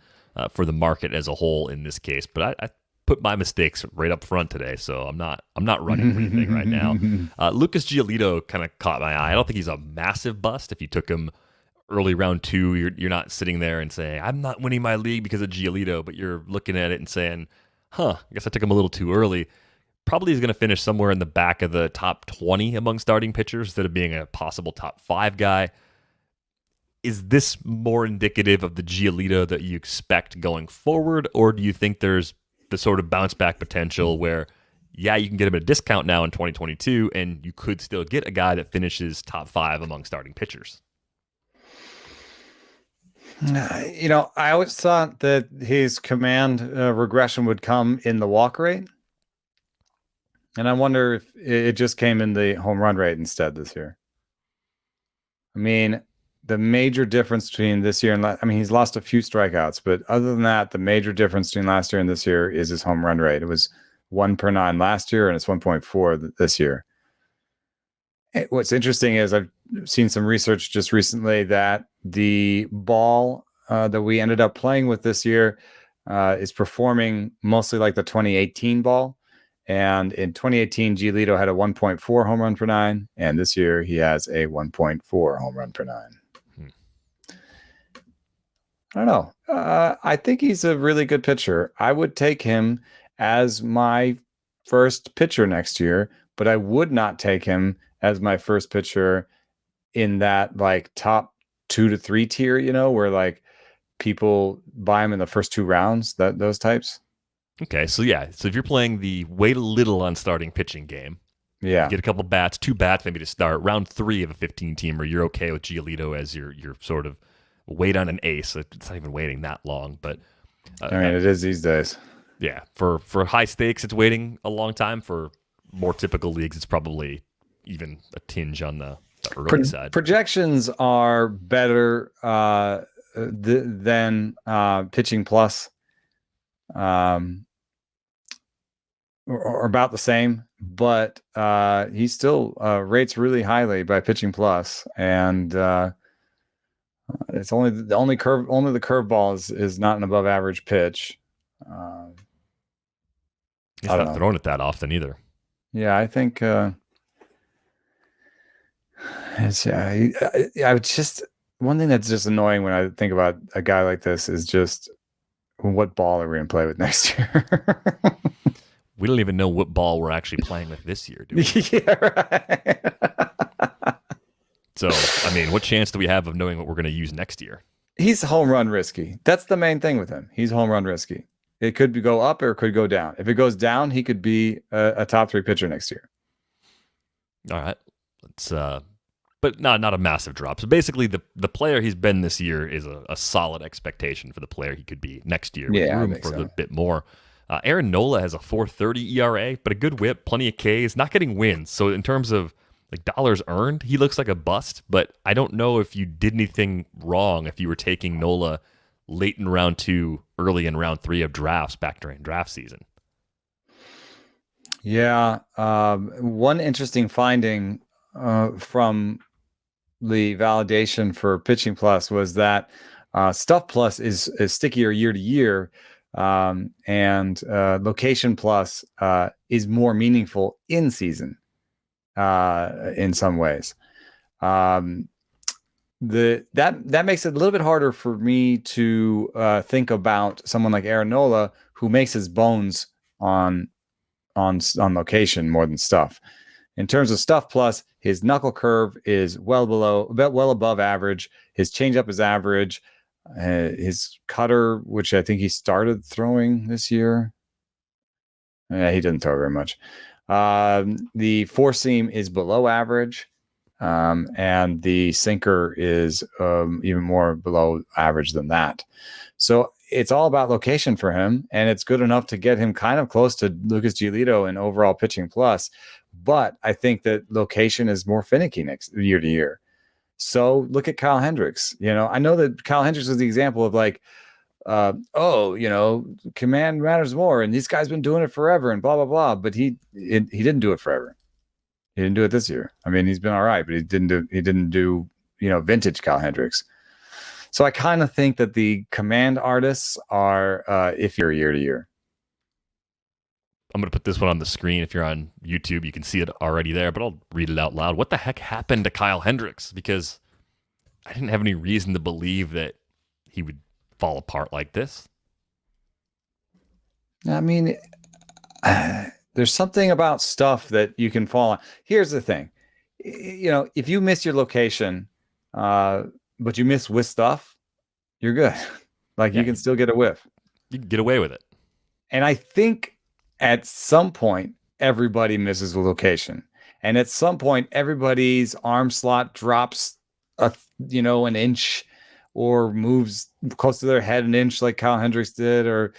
for the market as a whole in this case. But I put my mistakes right up front today, so I'm not running anything right now. Lucas Giolito kind of caught my eye. I don't think he's a massive bust. If you took him early round 2, you're not sitting there and saying, I'm not winning my league because of Giolito, but you're looking at it and saying, I guess I took him a little too early. Probably is going to finish somewhere in the back of the top 20 among starting pitchers instead of being a possible top 5 guy. Is this more indicative of the Giolito that you expect going forward, or do you think there's the sort of bounce back potential where, yeah, you can get him at a discount now in 2022, and you could still get a guy that finishes top 5 among starting pitchers? I always thought that his command regression would come in the walk rate. And I wonder if it just came in the home run rate instead this year. I mean, the major difference between this year and he's lost a few strikeouts, but other than that, the major difference between last year and this year is his home run rate. It was 1 per 9 last year, and it's 1.4 this year. What's interesting is I've seen some research just recently that the ball that we ended up playing with this year is performing mostly like the 2018 ball. And in 2018, Giolito had a 1.4 home run per 9, and this year he has a 1.4 home run per 9. I don't know. I think he's a really good pitcher. I would take him as my first pitcher next year, but I would not take him as my first pitcher in that like top 2 to 3 tier, where like people buy him in the first 2 rounds, those types. Okay, so if you're playing the wait a little on starting pitching game, you get a couple bats, 2 bats maybe to start, round 3 of a 15-teamer, you're okay with Giolito as your sort of wait on an ace. It's not even waiting that long, but it is these days. Yeah, for high stakes, it's waiting a long time. For more typical leagues, it's probably even a tinge on the early side. Projections are better than Pitching Plus. Or about the same, but he still rates really highly by Pitching Plus, and it's only the curveball is not an above average pitch. He's not throwing it that often either. Yeah, I think I would just, one thing that's just annoying when I think about a guy like this is just, what ball are we going to play with next year? We don't even know what ball we're actually playing with this year, do we? Yeah, right. So, what chance do we have of knowing what we're going to use next year? He's home run risky. That's the main thing with him. He's home run risky. It could go up or it could go down. If it goes down, he could be a top 3 pitcher next year. All right. Let's but not a massive drop. So basically, the player he's been this year is a solid expectation for the player he could be next year. Yeah, room for a bit more. Aaron Nola has a 4.30 ERA, but a good whip, plenty of Ks, not getting wins. So in terms of like dollars earned, he looks like a bust. But I don't know if you did anything wrong if you were taking Nola late in round 2, early in round 3 of drafts back during draft season. Yeah, one interesting finding from the validation for Pitching Plus was that Stuff Plus is stickier year to year, and Location Plus is more meaningful in season in some ways. That makes it a little bit harder for me to think about someone like Aaron Nola, who makes his bones on location more than Stuff. In terms of Stuff Plus, his knuckle curve is well above average. His changeup is average. His cutter, which I think he started throwing this year, Yeah, he didn't throw very much. The four seam is below average, and the sinker is even more below average than that. So it's all about location for him, and it's good enough to get him kind of close to Lucas Giolito in overall pitching plus. But I think that location is more finicky next year to year. So look at Kyle Hendricks. I know that Kyle Hendricks is the example of like, command matters more, and this guy's been doing it forever, and blah blah blah. But he didn't do it forever. He didn't do it this year. I mean, he's been all right, but he didn't do vintage Kyle Hendricks. So I kind of think that the command artists are iffier year to year. I'm going to put this one on the screen. If you're on YouTube, you can see it already there, but I'll read it out loud. What the heck happened to Kyle Hendricks? Because I didn't have any reason to believe that he would fall apart like this. I mean, there's something about stuff that you can fall on. Here's the thing. If you miss your location, but you miss with stuff, you're good. You can still get a whiff. You can get away with it. And I think at some point, everybody misses the location. And at some point, everybody's arm slot drops an inch or moves close to their head an inch like Kyle Hendricks did, or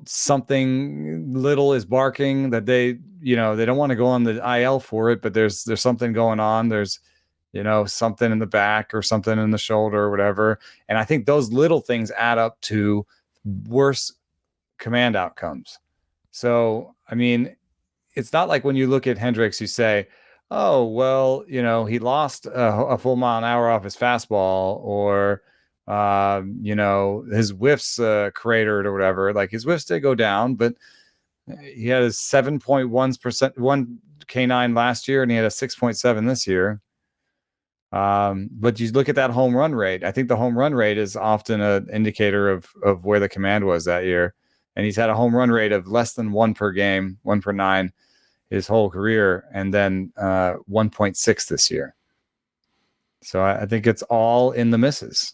something little is barking that they don't want to go on the IL for it, but there's something going on. There's something in the back or something in the shoulder or whatever. And I think those little things add up to worse command outcomes. So, I mean, it's not like when you look at Hendricks, you say, oh, well, he lost a full mile an hour off his fastball, or, his whiffs cratered or whatever. Like his whiffs did go down, but he had a 7.1% 1 K9 last year, and he had a 6.7 this year. But you look at that home run rate. I think the home run rate is often an indicator of where the command was that year. And he's had a home run rate of less than 1 per game, 1 per 9 his whole career, and then 1.6 this year. So I think it's all in the misses.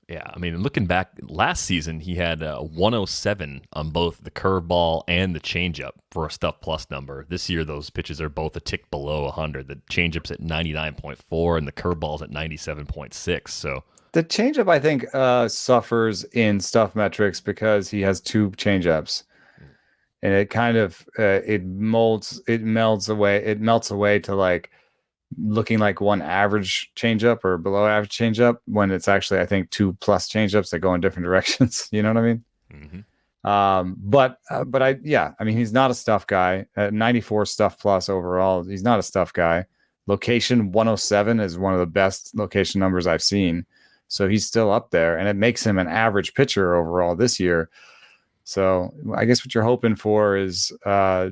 Yeah, I mean, looking back last season, he had 107 on both the curveball and the changeup for a stuff plus number. This year, those pitches are both a tick below 100. The changeup's at 99.4 and the curveball's at 97.6. So the changeup, I think, suffers in stuff metrics because he has 2 changeups, and it kind of it melts away to like looking like one average changeup or below average changeup, when it's actually, I think, 2+ changeups that go in different directions. You know what I mean? Mm-hmm. But I mean, he's not a stuff guy. 94 stuff plus overall. He's not a stuff guy. Location 107 is one of the best location numbers I've seen. So he's still up there, and it makes him an average pitcher overall this year. So I guess what you're hoping for is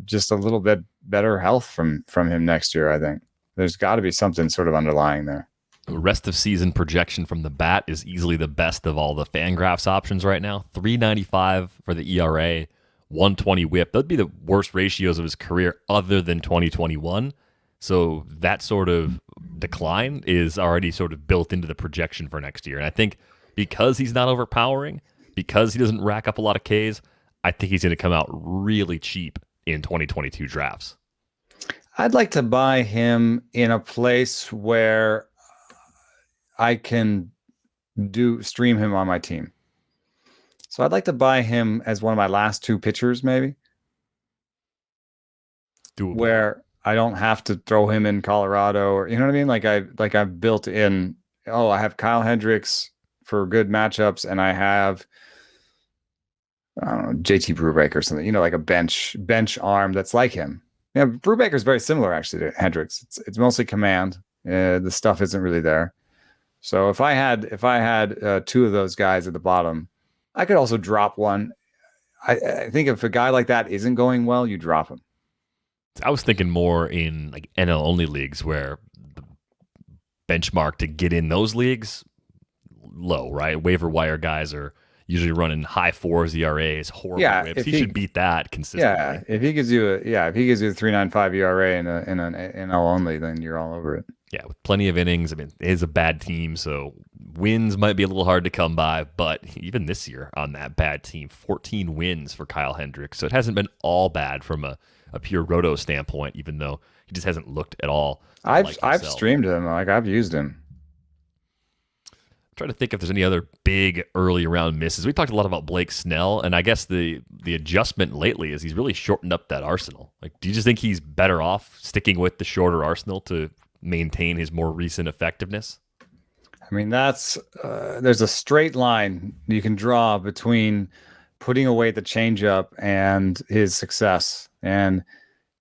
just a little bit better health from him next year. I think there's got to be something sort of underlying there. The rest of season projection from the bat is easily the best of all the Fangraphs options right now. 3.95 for the ERA, 120 WHIP. That'd be the worst ratios of his career other than 2021. So that sort of decline is already sort of built into the projection for next year. And I think because he's not overpowering, because he doesn't rack up a lot of Ks, I think he's going to come out really cheap in 2022 drafts. I'd like to buy him in a place where I can stream him on my team. So I'd like to buy him as one of my last 2 pitchers, maybe. Doable. Where I don't have to throw him in Colorado, or you know what I mean? Like I've built in, I have Kyle Hendricks for good matchups, and I have, I don't know, JT Brubaker or something, like a bench arm that's like him. Yeah, Brubaker's very similar actually to Hendricks. It's mostly command. The stuff isn't really there. So if I had 2 of those guys at the bottom, I could also drop one. I think if a guy like that isn't going well, you drop him. I was thinking more in like NL only leagues where the benchmark to get in those leagues low, right? Waiver wire guys are usually running high fours ERAs, horrible Yeah, whips. He should beat that consistently. Yeah, if he gives you a 3.95 ERA in an NL only, then you're all over it. Yeah, with plenty of innings. I mean, it is a bad team, so wins might be a little hard to come by. But even this year on that bad team, 14 wins for Kyle Hendricks. So it hasn't been all bad from a pure roto standpoint, even though he just hasn't looked at all. I've streamed him, like I've used him. Trying to think if there's any other big early round misses. We talked a lot about Blake Snell, and I guess the adjustment lately is he's really shortened up that arsenal. Like, do you just think he's better off sticking with the shorter arsenal to maintain his more recent effectiveness? I mean, that's there's a straight line you can draw between putting away the changeup and his success. And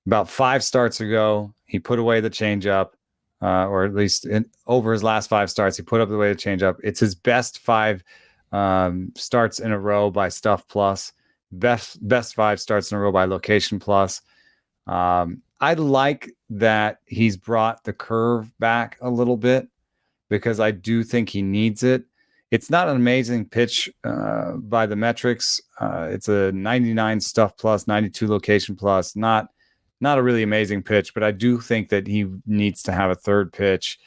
about 5 starts ago, he put away the changeup. Or at least over his last 5 starts, he put up the way to change up. It's his best 5 starts in a row by Stuff Plus. Best 5 starts in a row by Location Plus. I like that he's brought the curve back a little bit because I do think he needs it. It's not an amazing pitch by the metrics. It's a 99 Stuff Plus, 92 Location Plus. Not a really amazing pitch, but I do think that he needs to have a third pitch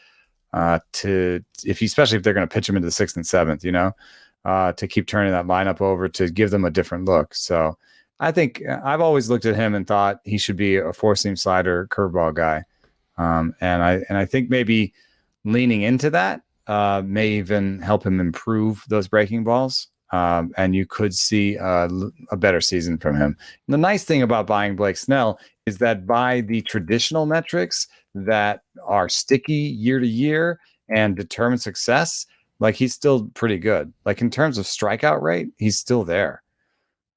especially if they're going to pitch him into the 6th and 7th, to keep turning that lineup over to give them a different look. So I think I've always looked at him and thought he should be a 4-seam slider curveball guy. And I think maybe leaning into that may even help him improve those breaking balls. And you could see a better season from him. And the nice thing about buying Blake Snell is that by the traditional metrics that are sticky year to year and determine success, like he's still pretty good. Like in terms of strikeout rate, he's still there.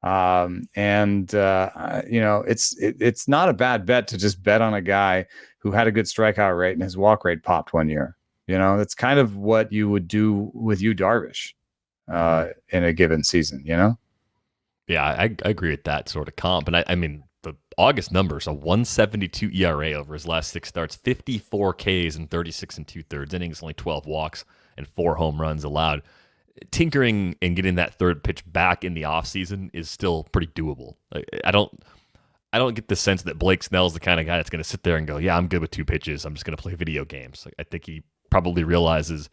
It's not a bad bet to just bet on a guy who had a good strikeout rate and his walk rate popped one year. That's kind of what you would do with Yu Darvish in a given season, Yeah, I agree with that sort of comp. And I mean, the August numbers, a 1.72 ERA over his last 6 starts, 54 Ks in 36 2/3 innings, only 12 walks and 4 home runs allowed. Tinkering and getting that third pitch back in the offseason is still pretty doable. I don't get the sense that Blake Snell is the kind of guy that's going to sit there and go, yeah, I'm good with 2 pitches. I'm just going to play video games. I think he probably realizes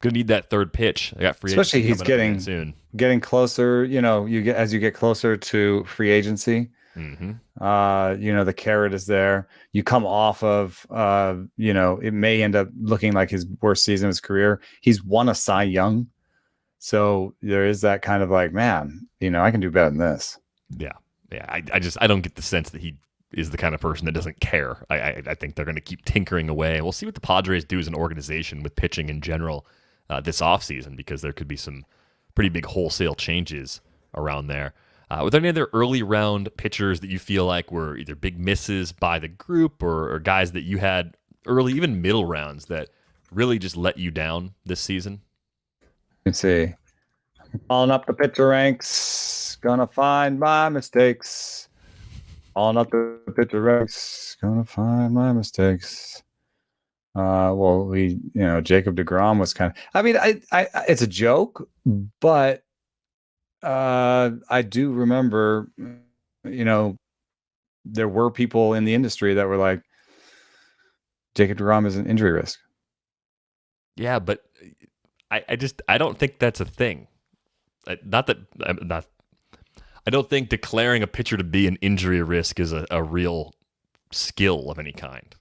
going to need that third pitch. I got free especially agency he's getting closer. As you get closer to free agency. Mm-hmm. The carrot is there. You come off of, it may end up looking like his worst season of his career. He's won a Cy Young. So there is that kind of like, man, I can do better than this. Yeah. I don't get the sense that he is the kind of person that doesn't care. I think they're going to keep tinkering away. We'll see what the Padres do as an organization with pitching in general this offseason, because there could be some pretty big wholesale changes around there. Were there any other early round pitchers that you feel like were either big misses by the group or guys that you had early, even middle rounds, that really just let you down this season? Let's see. Calling up the pitcher ranks, gonna find my mistakes. Calling up the pitcher ranks, gonna find my mistakes. Jacob deGrom was kind of. I mean, I it's a joke, but I do remember, there were people in the industry that were like, Jacob deGrom is an injury risk. Yeah, but I don't think that's a thing. I don't think declaring a pitcher to be an injury risk is a real skill of any kind.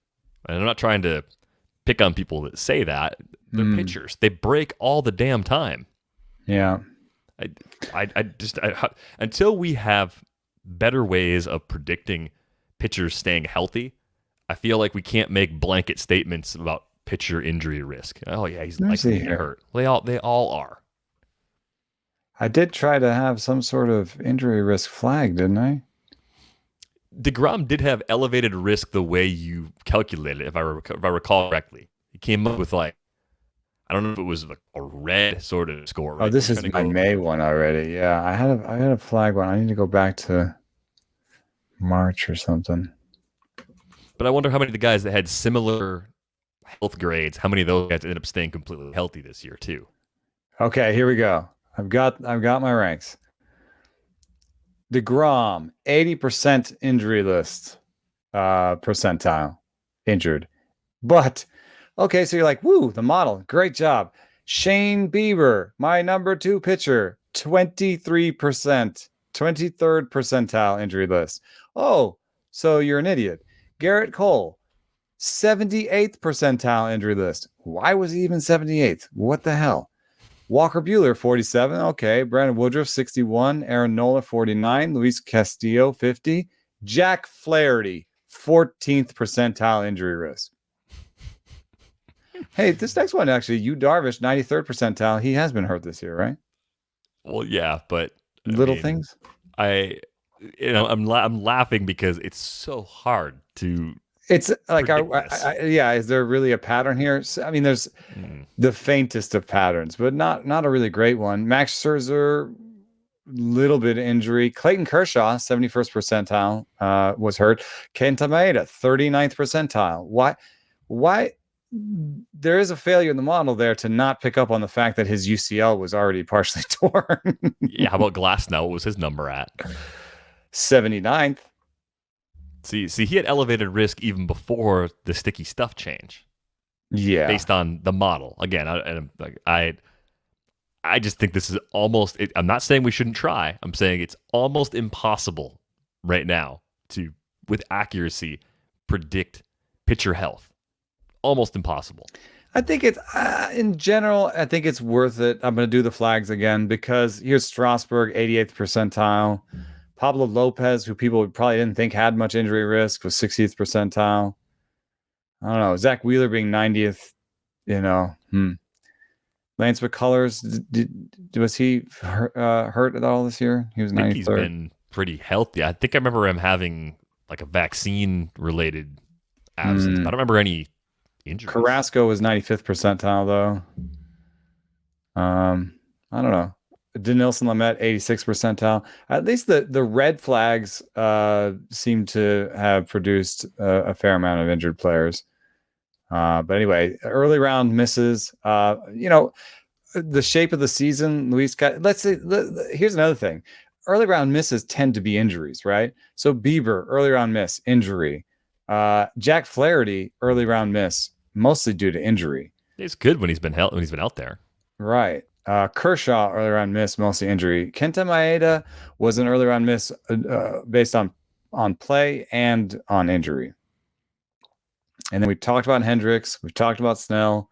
And I'm not trying to pick on people that say that. They're pitchers. They break all the damn time. Yeah. Until we have better ways of predicting pitchers staying healthy, I feel like we can't make blanket statements about pitcher injury risk. Oh yeah, he's likely to get hurt. They all are. I did try to have some sort of injury risk flag, didn't I? DeGrom did have elevated risk the way you calculated it, if I recall correctly. He came up with I don't know if it was a red sort of score. Right? Oh, this is my May one already. Yeah, I had a flag one. I need to go back to March or something. But I wonder how many of the guys that had similar health grades, how many of those guys ended up staying completely healthy this year too? Okay, here we go. I've got my ranks. DeGrom, 80% injury list, percentile injured. But okay, so you're like, woo, the model, great job. Shane Bieber, my number 2 pitcher, 23%, 23rd percentile injury list. Oh, so you're an idiot. Garrett Cole, 78th percentile injury list. Why was he even 78th? What the hell? Walker Buehler, 47. Okay. Brandon Woodruff, 61. Aaron Nola, 49. Luis Castillo, 50. Jack Flaherty, 14th percentile injury risk. Hey, this next one, actually, Yu Darvish, 93rd percentile. He has been hurt this year, right? Well, yeah, but Little things. I'm laughing because it's so hard to. It's like, predict is there really a pattern here? I mean, there's the faintest of patterns, but not a really great one. Max Scherzer, little bit of injury. Clayton Kershaw, 71st percentile, was hurt. Kenta Maeda, 39th percentile. Why? There is a failure in the model there to not pick up on the fact that his UCL was already partially torn. Yeah, how about Glasnow? What was his number at? 79th. See, he had elevated risk even before the sticky stuff change. Yeah, based on the model. Again, I just think this is almost. I'm not saying we shouldn't try. I'm saying it's almost impossible right now to, with accuracy, predict pitcher health. Almost impossible. I think it's in general. I think it's worth it. I'm going to do the flags again because here's Strasburg, 88th percentile. Pablo Lopez, who people probably didn't think had much injury risk, was 60th percentile. I don't know. Zach Wheeler being 90th. Lance McCullers, was he hurt at all this year? He was 93rd. I think he's been pretty healthy. I think I remember him having like a vaccine-related absence. I don't remember any injuries. Carrasco was 95th percentile, though. I don't know. Denilson Lamet, 86th percentile. At least the red flags seem to have produced a fair amount of injured players. But anyway, early round misses. The shape of the season, let's say, here's another thing. Early round misses tend to be injuries, right? So Bieber, early round miss, injury. Jack Flaherty, early round miss, mostly due to injury. It's good when he's been out there. Right. Kershaw, early round miss, mostly injury. Kenta Maeda was an early round miss based on play and on injury. And then we talked about Hendricks. We've talked about Snell.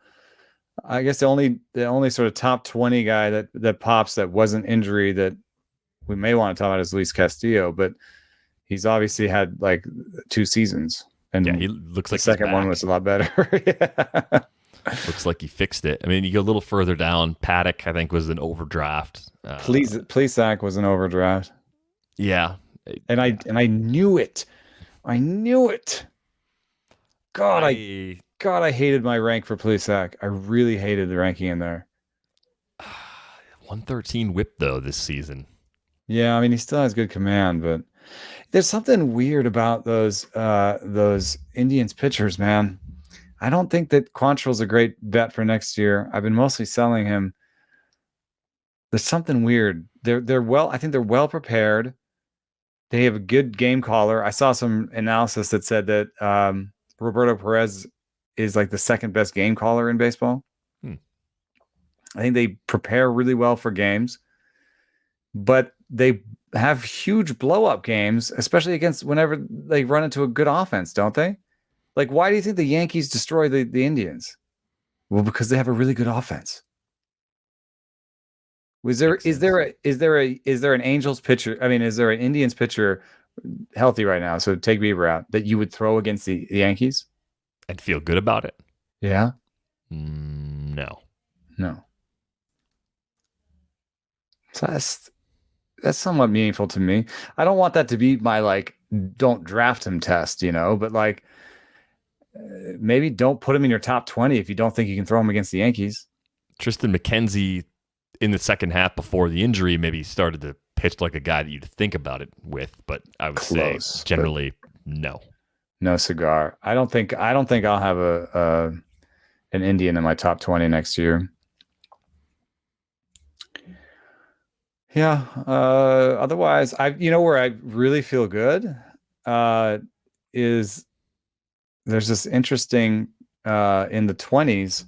I guess the only sort of top 20 guy that pops that wasn't injury that we may want to talk about is Luis Castillo, but he's obviously had like 2 seasons. And yeah, he looks like the second one was a lot better. Yeah. Looks like he fixed it. I mean, you go a little further down. Paddock, I think, was an overdraft. Plesac was an overdraft. Yeah, and I knew it. I knew it. God, I hated my rank for Plesac. I really hated the ranking in there. 113 whip though this season. Yeah, I mean he still has good command, but there's something weird about those Indians pitchers, man. I don't think that Quantrill's a great bet for next year. I've been mostly selling him. There's something weird. They're well. I think they're well prepared. They have a good game caller. I saw some analysis that said that Roberto Perez is like the second best game caller in baseball. I think they prepare really well for games, but they have huge blow up games, especially against whenever they run into a good offense, don't they? Like, why do you think the Yankees destroy the Indians? Well, because they have a really good offense. Is there an Angels pitcher? I mean, is there an Indians pitcher healthy right now? So take Bieber out that you would throw against the Yankees? I'd feel good about it. Yeah. No. So that's somewhat meaningful to me. I don't want that to be my like don't draft him test, but like. Maybe don't put him in your top 20 if you don't think you can throw him against the Yankees. Tristan McKenzie in the second half before the injury maybe started to pitch like a guy that you'd think about it with, but I would say generally no. No cigar. I don't think I'll have an Indian in my top 20 next year. Yeah. Otherwise, where I really feel good uh, is there's this interesting in the 20s.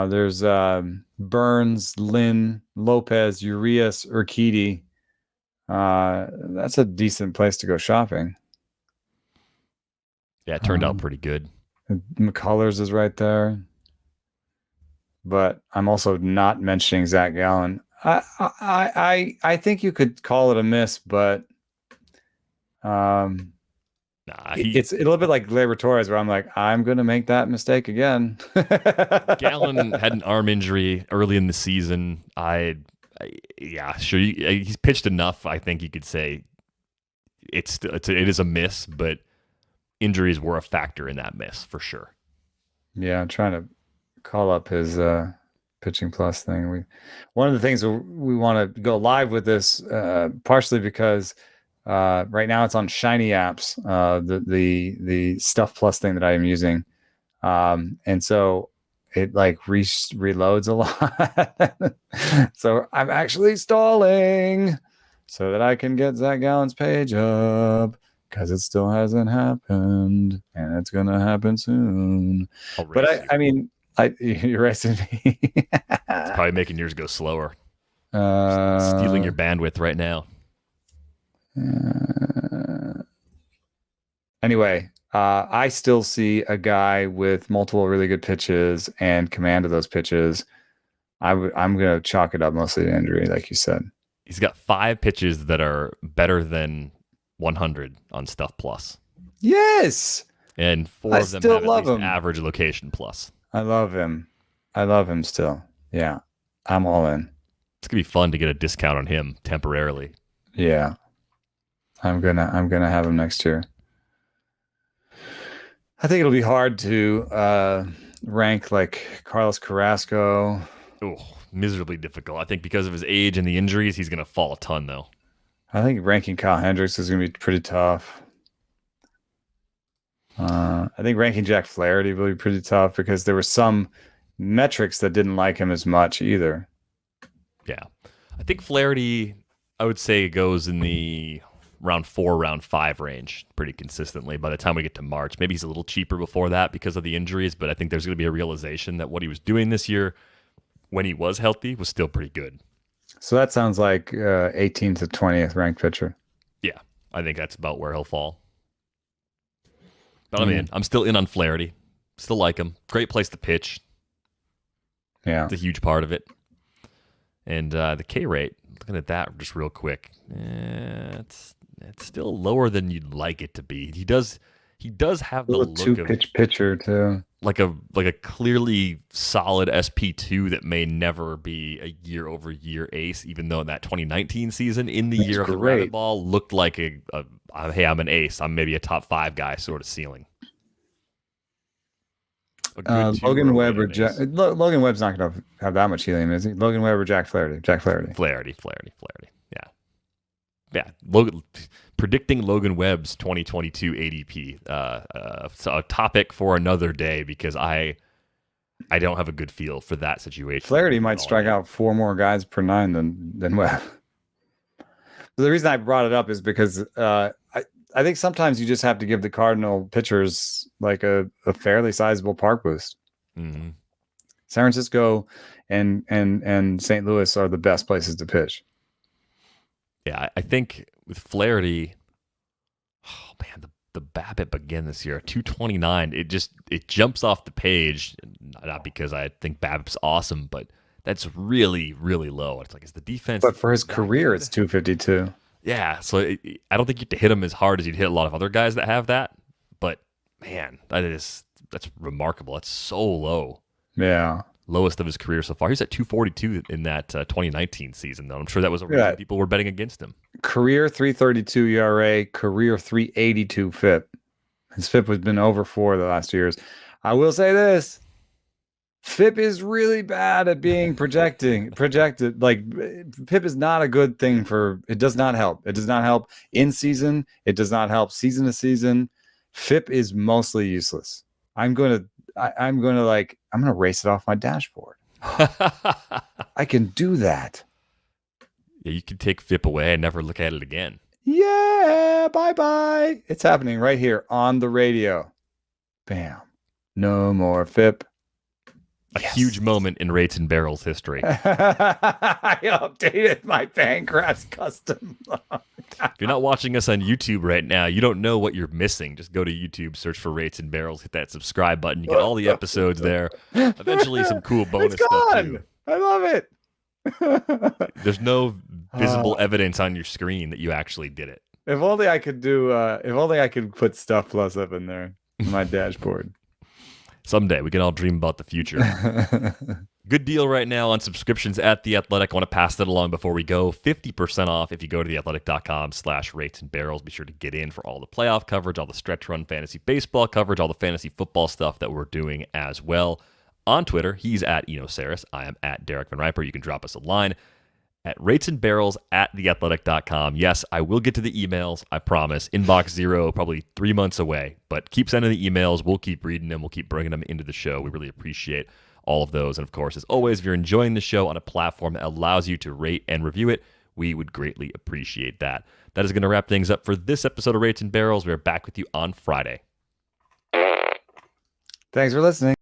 There's Burns, Lynn, Lopez, Urias, Urquidy. That's a decent place to go shopping. Yeah, it turned out pretty good. McCullers is right there. But I'm also not mentioning Zach Gallen. I think you could call it a miss, but it's a little bit like Gleyber Torres, where I'm like, I'm gonna make that mistake again. Gallen had an arm injury early in the season. Yeah, sure. He's pitched enough. I think you could say it is a miss, but injuries were a factor in that miss for sure. Yeah, I'm trying to call up his pitching plus thing. One of the things we want to go live with this, partially because right now it's on Shiny apps, the Stuff Plus thing that I am using, and so it like reloads a lot. So I'm actually stalling so that I can get Zach Gallen's page up, because it still hasn't happened, and it's gonna happen soon. But I mean, you're racing me. It's probably making yours go slower. Stealing your bandwidth right now. Anyway, I still see a guy with multiple really good pitches and command of those pitches. I'm going to chalk it up mostly to injury, like you said. He's got 5 pitches that are better than 100 on Stuff Plus. Yes! And 4 of them have at least average location plus. I love him. I love him still. Yeah, I'm all in. It's going to be fun to get a discount on him temporarily. Yeah. I'm gonna have him next year. I think it'll be hard to rank like Carlos Carrasco. Oh, miserably difficult. I think because of his age and the injuries, he's going to fall a ton, though. I think ranking Kyle Hendricks is going to be pretty tough. I think ranking Jack Flaherty will be pretty tough because there were some metrics that didn't like him as much either. Yeah. I think Flaherty, I would say, goes in the round 4, round 5 range pretty consistently by the time we get to March. Maybe he's a little cheaper before that because of the injuries, but I think there's going to be a realization that what he was doing this year when he was healthy was still pretty good. So that sounds like 18th to 20th ranked pitcher. Yeah, I think that's about where he'll fall. But I mean, I'm still in on Flaherty. Still like him. Great place to pitch. Yeah. It's a huge part of it. And the K rate, looking at that just real quick, it's still lower than you'd like it to be. He does have the look of 2-pitch pitcher too. Like a clearly solid SP2 that may never be a year-over-year ace, even though in that 2019 season, in the year of the rabbit ball, looked like a hey, I'm an ace. I'm maybe a top 5 guy sort of ceiling. Logan Webb Logan Webb's not going to have that much helium, is he? Logan Webb or Jack Flaherty? Jack Flaherty. Flaherty. Yeah. Predicting Logan Webb's 2022 ADP. So a topic for another day because I don't have a good feel for that situation. Flaherty might strike out 4 more guys per 9 than Webb. So the reason I brought it up is because I think sometimes you just have to give the Cardinal pitchers like a fairly sizable park boost. Mm-hmm. San Francisco and St. Louis are the best places to pitch. Yeah, I think with Flaherty, oh man, the BABIP again this year, 229. It jumps off the page, not because I think BABIP's awesome, but that's really, really low. It's like, is the defense? But for his career, it's 252. Yeah, so I don't think you have to hit him as hard as you'd hit a lot of other guys that have that. But man, that's remarkable. That's so low. Yeah. Lowest of his career so far. He's at 242 in that 2019 season, though. I'm sure that was a reason people were betting against him. Career 332 ERA, career 382 FIP. His FIP has been over 4 the last 2 years. I will say this. FIP is really bad at being projected. Like, FIP is not a good thing it does not help. It does not help in season. It does not help season to season. FIP is mostly useless. I'm going to race it off my dashboard. I can do that. Yeah, you can take FIP away and never look at it again. Yeah, bye-bye. It's happening right here on the radio. Bam. No more FIP. A huge moment in Rates and Barrels history. I updated my Pancrafts custom. If you're not watching us on YouTube right now, you don't know what you're missing. Just go to YouTube, search for Rates and Barrels, hit that subscribe button. You get all the episodes there. Eventually, some cool bonus stuff too. I love it. There's no visible evidence on your screen that you actually did it. If only I could do. If only I could put Stuff Plus up in there on my dashboard. Someday we can all dream about the future. Good deal right now on subscriptions at The Athletic. I want to pass that along before we go. 50% off if you go to theathletic.com/rates and barrels. Be sure to get in for all the playoff coverage, all the stretch run fantasy baseball coverage, all the fantasy football stuff that we're doing as well. On Twitter, he's at Eno Saris. I am at Derek Van Riper. You can drop us a line at ratesandbarrels@theathletic.com. Yes, I will get to the emails, I promise. Inbox 0, probably 3 months away. But keep sending the emails. We'll keep reading them. We'll keep bringing them into the show. We really appreciate all of those. And of course, as always, if you're enjoying the show on a platform that allows you to rate and review it, we would greatly appreciate that. That is going to wrap things up for this episode of Rates and Barrels. We're back with you on Friday. Thanks for listening.